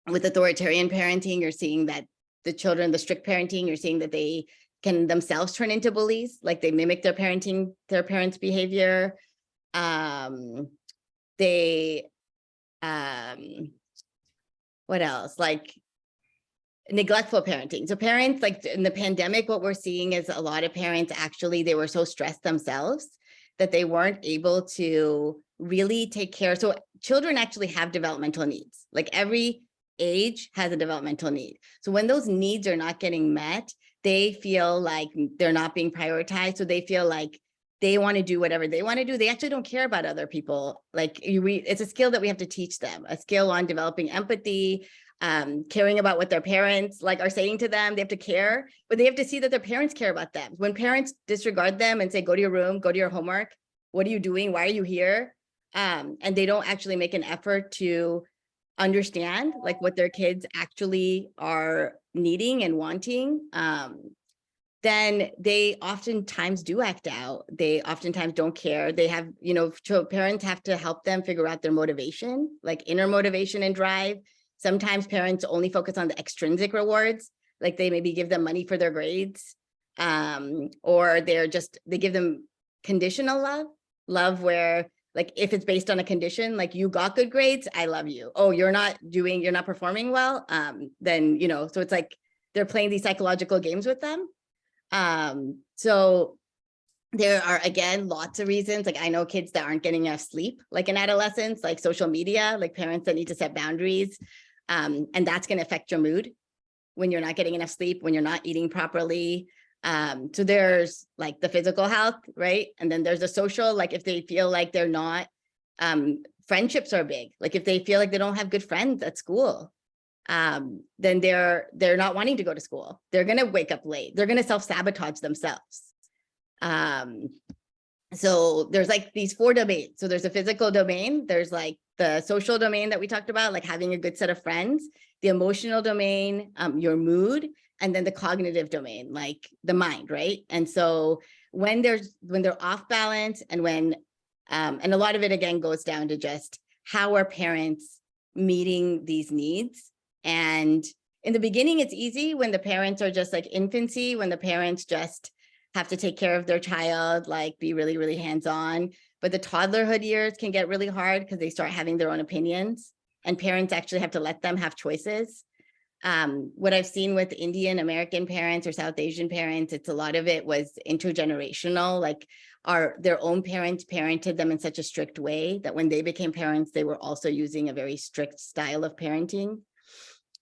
With authoritarian parenting, you're seeing that the children, the strict parenting, you're seeing that they can themselves turn into bullies, like they mimic their parents' behavior. What else? Like neglectful parenting. So parents, like in the pandemic, what we're seeing is a lot of parents actually, they were so stressed themselves that they weren't able to really take care. So children actually have developmental needs. Like every age has a developmental need. So when those needs are not getting met, they feel like they're not being prioritized. So they feel like they want to do whatever they want to do. They actually don't care about other people. Like it's a skill that we have to teach them, a skill on developing empathy, caring about what their parents like are saying to them. They have to care, but they have to see that their parents care about them. When parents disregard them and say, go to your room, go to your homework, what are you doing? Why are you here? And they don't actually make an effort to understand like what their kids actually are needing and wanting, then they oftentimes do act out. They oftentimes don't care. They have, you know, parents have to help them figure out their motivation, like inner motivation and drive. Sometimes parents only focus on the extrinsic rewards, like they maybe give them money for their grades, or they give them conditional love where like if it's based on a condition, like you got good grades, I love you. Oh, you're not performing well, then, you know, so it's like they're playing these psychological games with them. So there are, again, lots of reasons. Like I know kids that aren't getting enough sleep, like in adolescence, like social media, like parents that need to set boundaries. And that's going to affect your mood when you're not getting enough sleep, when you're not eating properly. So there's like the physical health, right? And then there's the social, like if they feel like they're not, friendships are big. Like if they feel like they don't have good friends at school, then they're not wanting to go to school. They're going to wake up late. They're going to self-sabotage themselves. So there's like these 4 domains. So there's a physical domain. There's like the social domain that we talked about, like having a good set of friends, the emotional domain, your mood, and then the cognitive domain, like the mind, right? And so when they're off balance and when, and a lot of it again goes down to just how are parents meeting these needs. And in the beginning, it's easy when the parents are just like infancy, when the parents just have to take care of their child, like be really, really hands-on. But the toddlerhood years can get really hard because they start having their own opinions. and parents actually have to let them have choices. What I've seen with Indian American parents or South Asian parents, it's a lot of it was intergenerational, like their own parents parented them in such a strict way that when they became parents, they were also using a very strict style of parenting.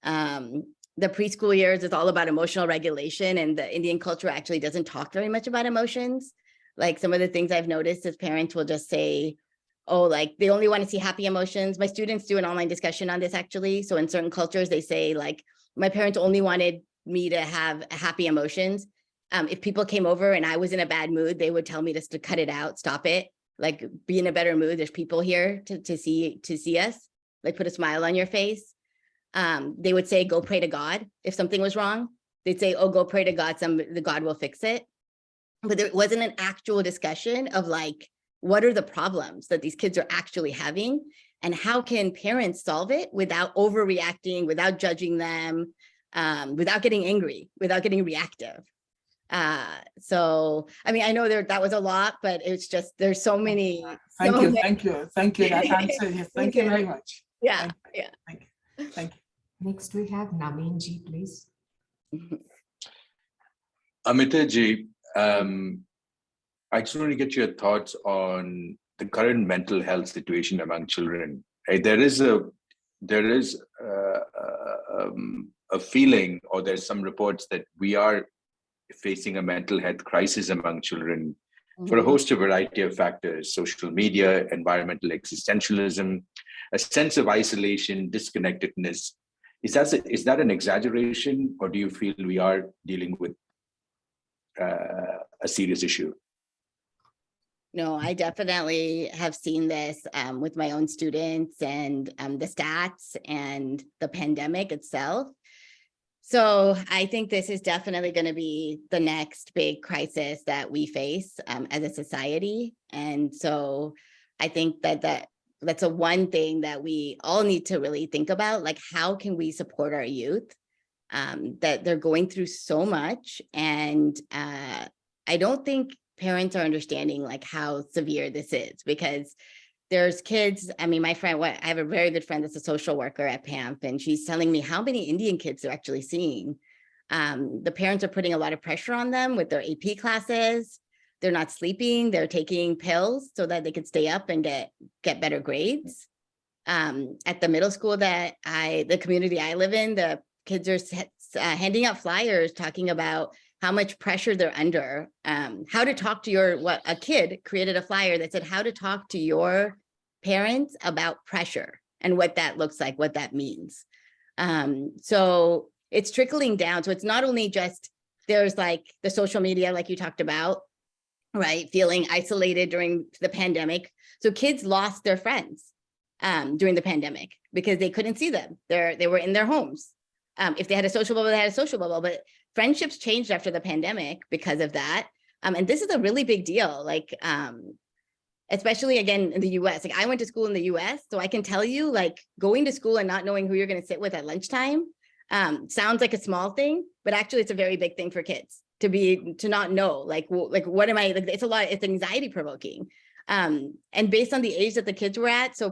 The preschool years is all about emotional regulation, and the Indian culture actually doesn't talk very much about emotions. Like some of the things I've noticed is parents will just say, oh, like they only want to see happy emotions. My students do an online discussion on this actually. So in certain cultures, they say like, my parents only wanted me to have happy emotions. If people came over and I was in a bad mood, they would tell me just to cut it out, stop it, like be in a better mood. There's people here to see us, like put a smile on your face. They would say, go pray to God. If something was wrong, they'd say, oh, go pray to God, the God will fix it. But there wasn't an actual discussion of like, what are the problems that these kids are actually having and how can parents solve it without overreacting, without judging them, without getting angry, without getting reactive. So, I mean, I know that was a lot, but it's just, there's so many. Thank you. That answer. Thank you very much. Yeah. Thank you. Next, we have Naveen ji, please. Amita ji, I just want to get your thoughts on the current mental health situation among children. There is a feeling, or there's some reports that we are facing a mental health crisis among children for a host of variety of factors: social media, environmental existentialism, a sense of isolation, disconnectedness. Is that an exaggeration, or do you feel we are dealing with a serious issue? No, I definitely have seen this with my own students and the stats and the pandemic itself. So I think this is definitely going to be the next big crisis that we face as a society. And so I think that's a one thing that we all need to really think about, like how can we support our youth, that they're going through so much. And I don't think parents are understanding like how severe this is, because there's kids. I mean, my friend, I have a very good friend that's a social worker at PAMP, and she's telling me how many Indian kids they're actually seeing. The parents are putting a lot of pressure on them with their AP classes. They're not sleeping. They're taking pills so that they could stay up and get better grades. At the middle school the community I live in, the kids are handing out flyers talking about how much pressure they're under, how to talk to a kid created a flyer that said how to talk to your parents about pressure and what that looks like, what that means. So it's trickling down. So it's not only just, there's like the social media, like you talked about, right? Feeling isolated during the pandemic. So kids lost their friends during the pandemic because they couldn't see them. They were in their homes. If they had a social bubble, they had a social bubble, but friendships changed after the pandemic because of that. And this is a really big deal, like, especially again, in the US. Like I went to school in the US, so I can tell you, like going to school and not knowing who you're gonna sit with at lunchtime sounds like a small thing, but actually it's a very big thing for kids to not know, like what am I, like, it's anxiety provoking. And based on the age that the kids were at, so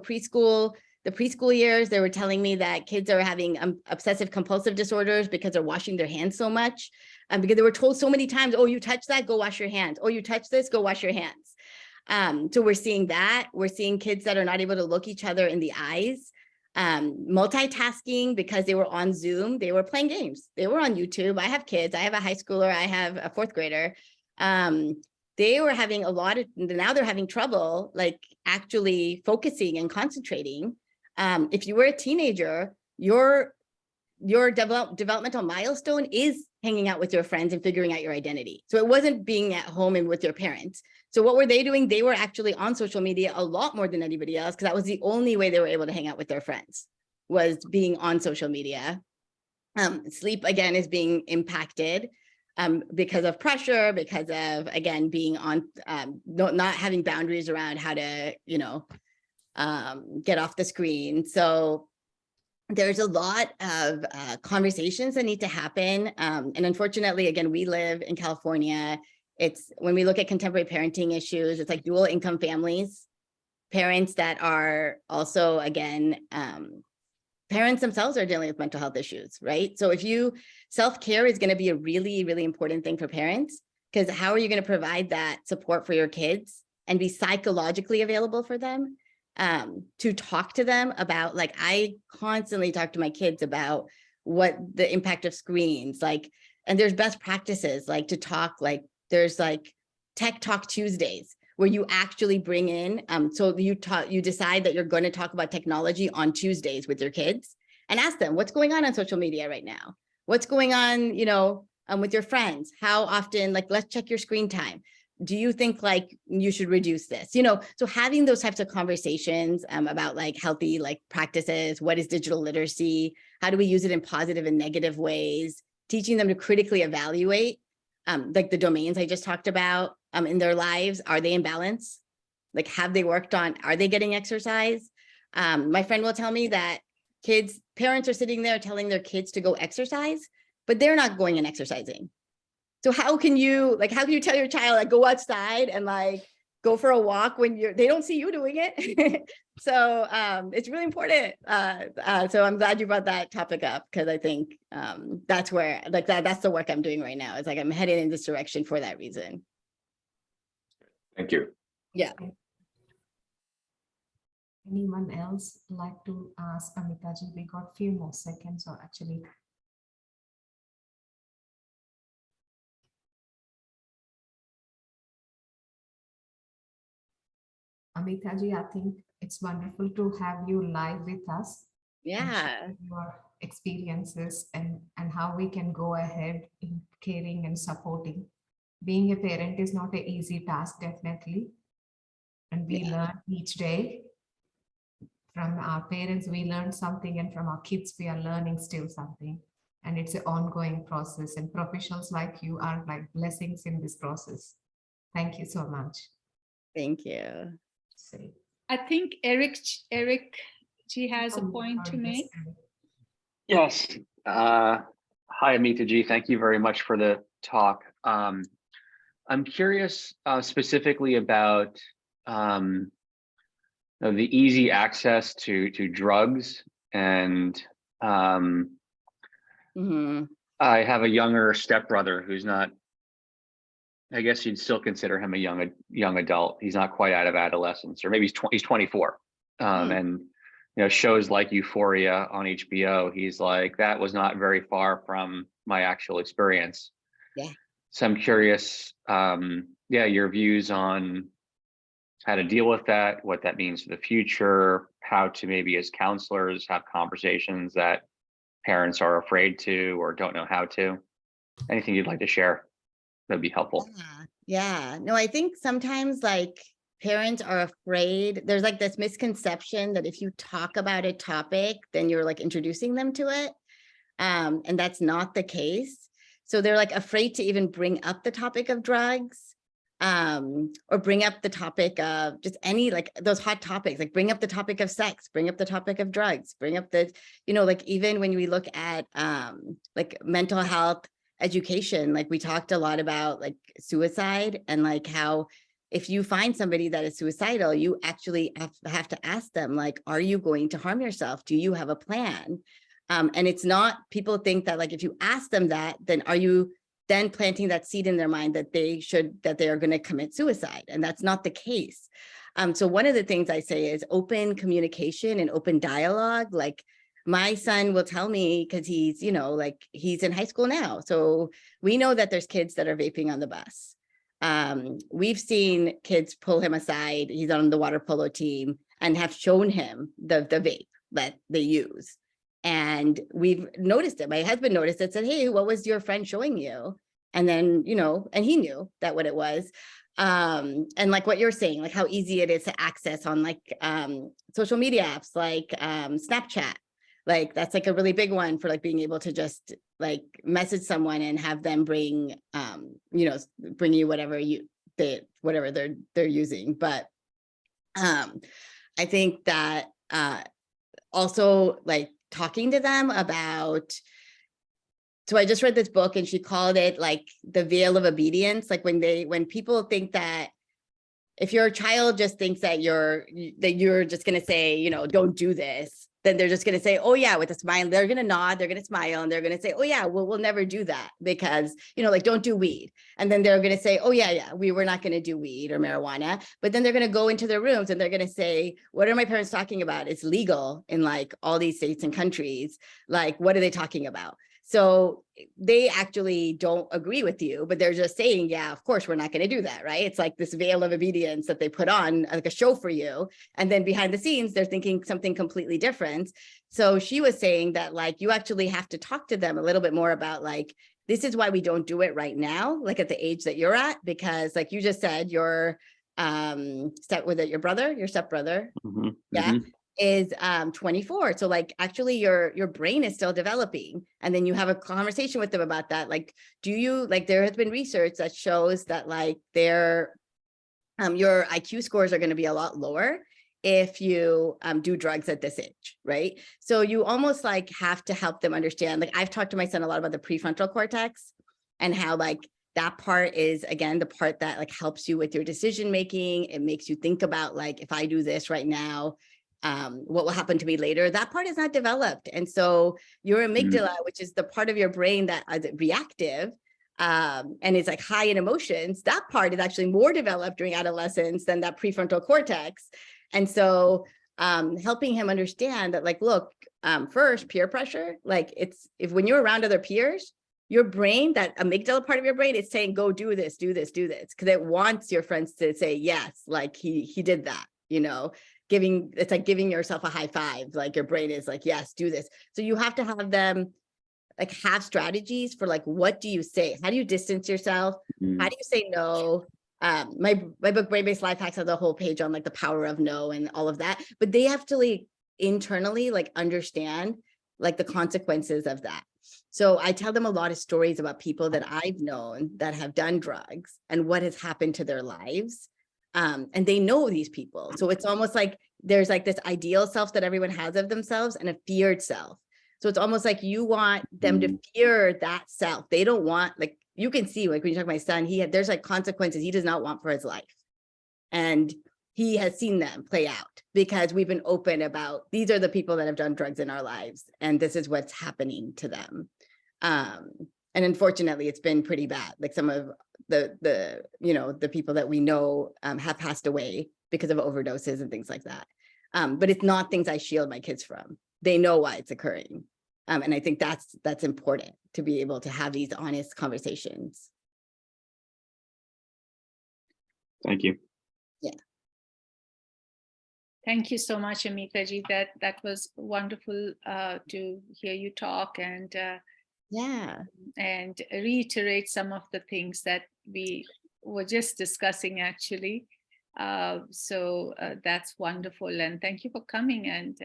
the preschool years, they were telling me that kids are having obsessive compulsive disorders because they're washing their hands so much, because they were told so many times, oh, you touch that, go wash your hands. Oh, you touch this, go wash your hands. So we're seeing that. We're seeing kids that are not able to look each other in the eyes, multitasking because they were on Zoom. They were playing games. They were on YouTube. I have kids. I have a high schooler. I have a fourth grader. They were having now they're having trouble like actually focusing and concentrating. If you were a teenager, your developmental milestone is hanging out with your friends and figuring out your identity. So it wasn't being at home and with your parents. So what were they doing? They were actually on social media a lot more than anybody else, because that was the only way they were able to hang out with their friends, was being on social media. Sleep, again, is being impacted because of pressure, because of, again, being on, not having boundaries around how to, get off the screen. So there's a lot of conversations that need to happen. And unfortunately, again, we live in California. It's when we look at contemporary parenting issues, it's like dual income families, parents that are also, again, parents themselves are dealing with mental health issues, right? So if you, self-care is going to be a really, really important thing for parents, because how are you going to provide that support for your kids and be psychologically available for them, to talk to them about, like, I constantly talk to my kids about what the impact of screens, like, and there's best practices, like to talk, like there's like Tech Talk Tuesdays, where you actually bring in, so you decide that you're going to talk about technology on Tuesdays with your kids and ask them what's going on social media right now, what's going on, you know, with your friends, how often, like, let's check your screen time. Do you think like you should reduce this? You know, so having those types of conversations about like healthy like practices, what is digital literacy? How do we use it in positive and negative ways? Teaching them to critically evaluate like the domains I just talked about in their lives. Are they in balance? Like, have they worked on, are they getting exercise? My friend will tell me that parents are sitting there telling their kids to go exercise, but they're not going and exercising. So how can you tell your child, like, go outside and like go for a walk when they don't see you doing it? So it's really important. So I'm glad you brought that topic up, because I think that's where, like, that's the work I'm doing right now. It's like I'm headed in this direction for that reason. Thank you. Yeah. Anyone else like to ask Amitaji? We got a few more seconds, or actually. Amitaji, I think it's wonderful to have you live with us. Yeah. Your experiences and how we can go ahead in caring and supporting. Being a parent is not an easy task, definitely. And we learn each day. From our parents, we learn something, and from our kids, we are learning still something. And it's an ongoing process, and professionals like you are like blessings in this process. Thank you so much. Thanh you. I think Eric G has a point to make. Yes. Hi, Amita G. Thank you very much for the talk. I'm curious specifically about the easy access to drugs, and I have a younger stepbrother who's not, I guess you'd still consider him a young adult. He's not quite out of adolescence, or maybe he's 24. And you know, shows like Euphoria on HBO, he's like, that was not very far from my actual experience. Yeah. So I'm curious, your views on how to deal with that, what that means for the future, how to maybe as counselors have conversations that parents are afraid to or don't know how to. Anything you'd like to share? That'd be helpful. Yeah. No, I think sometimes like parents are afraid. There's like this misconception that if you talk about a topic, then you're like introducing them to it. And that's not the case. So they're like afraid to even bring up the topic of drugs, or bring up the topic of just any, like those hot topics, like bring up the topic of sex, bring up the topic of drugs, bring up the, you know, like even when we look at like mental health education, like we talked a lot about like suicide, and like how if you find somebody that is suicidal, you actually have to ask them, like, are you going to harm yourself? Do you have a plan? And it's not, people think that like if you ask them that, then are you then planting that seed in their mind that they are going to commit suicide? And that's not the case. So one of the things I say is open communication and open dialogue. Like my son will tell me, because he's, you know, like he's in high school now. So we know that there's kids that are vaping on the bus. We've seen kids pull him aside. He's on the water polo team and have shown him the vape that they use. And we've noticed it. My husband noticed it, said, hey, what was your friend showing you? And then, you know, and he knew that what it was. And like what you're saying, like how easy it is to access on like social media apps, like Snapchat. Like that's like a really big one for like being able to just like message someone and have them bring, you know, bring you whatever they're using. But I think that also like talking to them about, so I just read this book and she called it like the veil of obedience. Like when people think that if your child just thinks that you're just going to say, you know, don't do this, then they're just going to say, oh yeah, with a smile, they're going to nod, they're going to smile, and they're going to say, oh yeah, well, we'll never do that because, you know, like, don't do weed. And then they're going to say, oh yeah, we're not going to do weed or marijuana. But then they're going to go into their rooms and they're going to say, what are my parents talking about? It's legal in like all these states and countries. Like, what are they talking about? So they actually don't agree with you, but they're just saying, yeah, of course, we're not going to do that, right? It's like this veil of obedience that they put on, like a show for you. And then behind the scenes, they're thinking something completely different. So she was saying that, like, you actually have to talk to them a little bit more about, like, this is why we don't do it right now, like at the age that you're at, because like you just said, your your stepbrother, is 24. So like, actually your brain is still developing. And then you have a conversation with them about that. Like, there has been research that shows that like your IQ scores are going to be a lot lower if you do drugs at this age, right? So you almost like have to help them understand. Like, I've talked to my son a lot about the prefrontal cortex and how like that part is, again, the part that like helps you with your decision making. It makes you think about, like, if I do this right now, what will happen to me later? That part is not developed. And so your amygdala, which is the part of your brain that is reactive, and is like high in emotions, that part is actually more developed during adolescence than that prefrontal cortex. And so helping him understand that, like, look, first, peer pressure, like, if when you're around other peers, your brain, that amygdala part of your brain, is saying, go do this, because it wants your friends to say, yes, like he did that, you know, it's like giving yourself a high five. Like, your brain is like, yes, do this. So you have to have them like have strategies for, like, what do you say? How do you distance yourself? How do you say no? My book, Brain-Based Life Hacks, has a whole page on like the power of no and all of that, but they have to like internally like understand like the consequences of that. So I tell them a lot of stories about people that I've known that have done drugs and what has happened to their lives. And they know these people. So it's almost like there's like this ideal self that everyone has of themselves and a feared self. So it's almost like you want them to fear that self. They don't want, like, you can see, like, when you talk to my son, there's like consequences he does not want for his life. And he has seen them play out because we've been open about, these are the people that have done drugs in our lives, and this is what's happening to them. And unfortunately, it's been pretty bad. Like, some of the people that we know have passed away because of overdoses and things like that. But it's not things I shield my kids from. They know why it's occurring. And I think that's important, to be able to have these honest conversations. Thank you. Yeah. Thank you so much, Amita ji. That was wonderful to hear you talk and and reiterate some of the things that we were just discussing, actually. So that's wonderful, and thank you for coming. And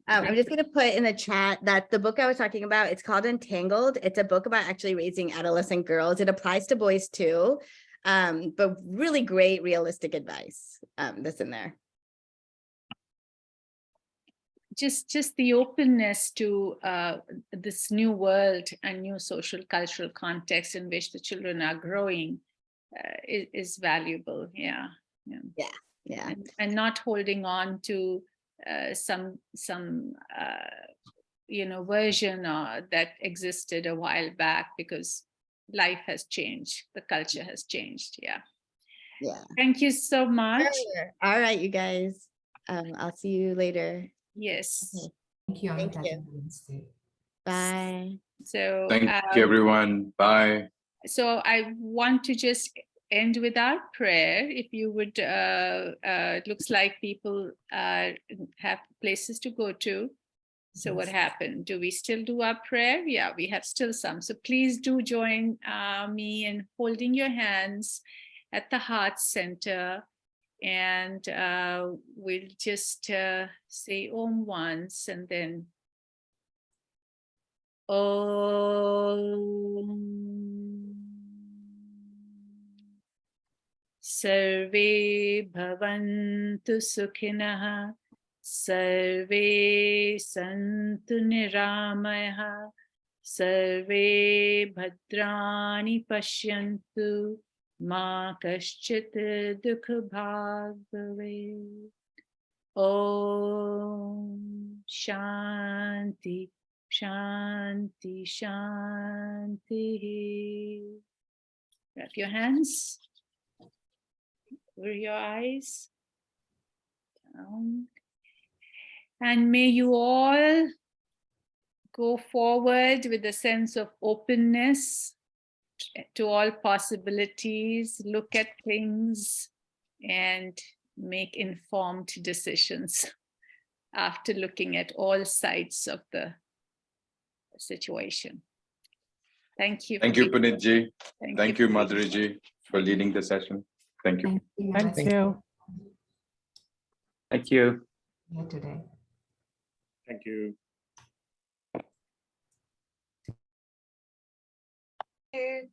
I'm just going to put in the chat that the book I was talking about, it's called Entangled. It's a book about actually raising adolescent girls. It applies to boys too, but really great, realistic advice that's in there. Just the openness to this new world and new social cultural context in which the children are growing is valuable. Yeah. And not holding on to some version that existed a while back, because life has changed, the culture has changed. Yeah. Thank you so much. All right, you guys. I'll see you later. Yes. Okay. Thank you. Thank you. Bye. So thank you, everyone. Bye. So I want to just end with our prayer. If you would, it looks like people have places to go to. So what happened? Do we still do our prayer? Yeah, we have still some. So please do join me in holding your hands at the heart center. And we'll just say Om once, and then Om. Sarve bhavantu sukhinah, sarve santu niramayaha, sarve bhadrani pashyantu, ma kaschit dukha bhag bhavet. Om Shanti, Shanti, Shanti. Wrap your hands over your eyes. Down. And may you all go forward with a sense of openness to all possibilities, look at things and make informed decisions after looking at all sides of the situation. Thank you. Thank you, Punitji. Thank You, Madhuriji, for leading the session. Thank you. Thank you. Thank you. Here today. Thank you. you.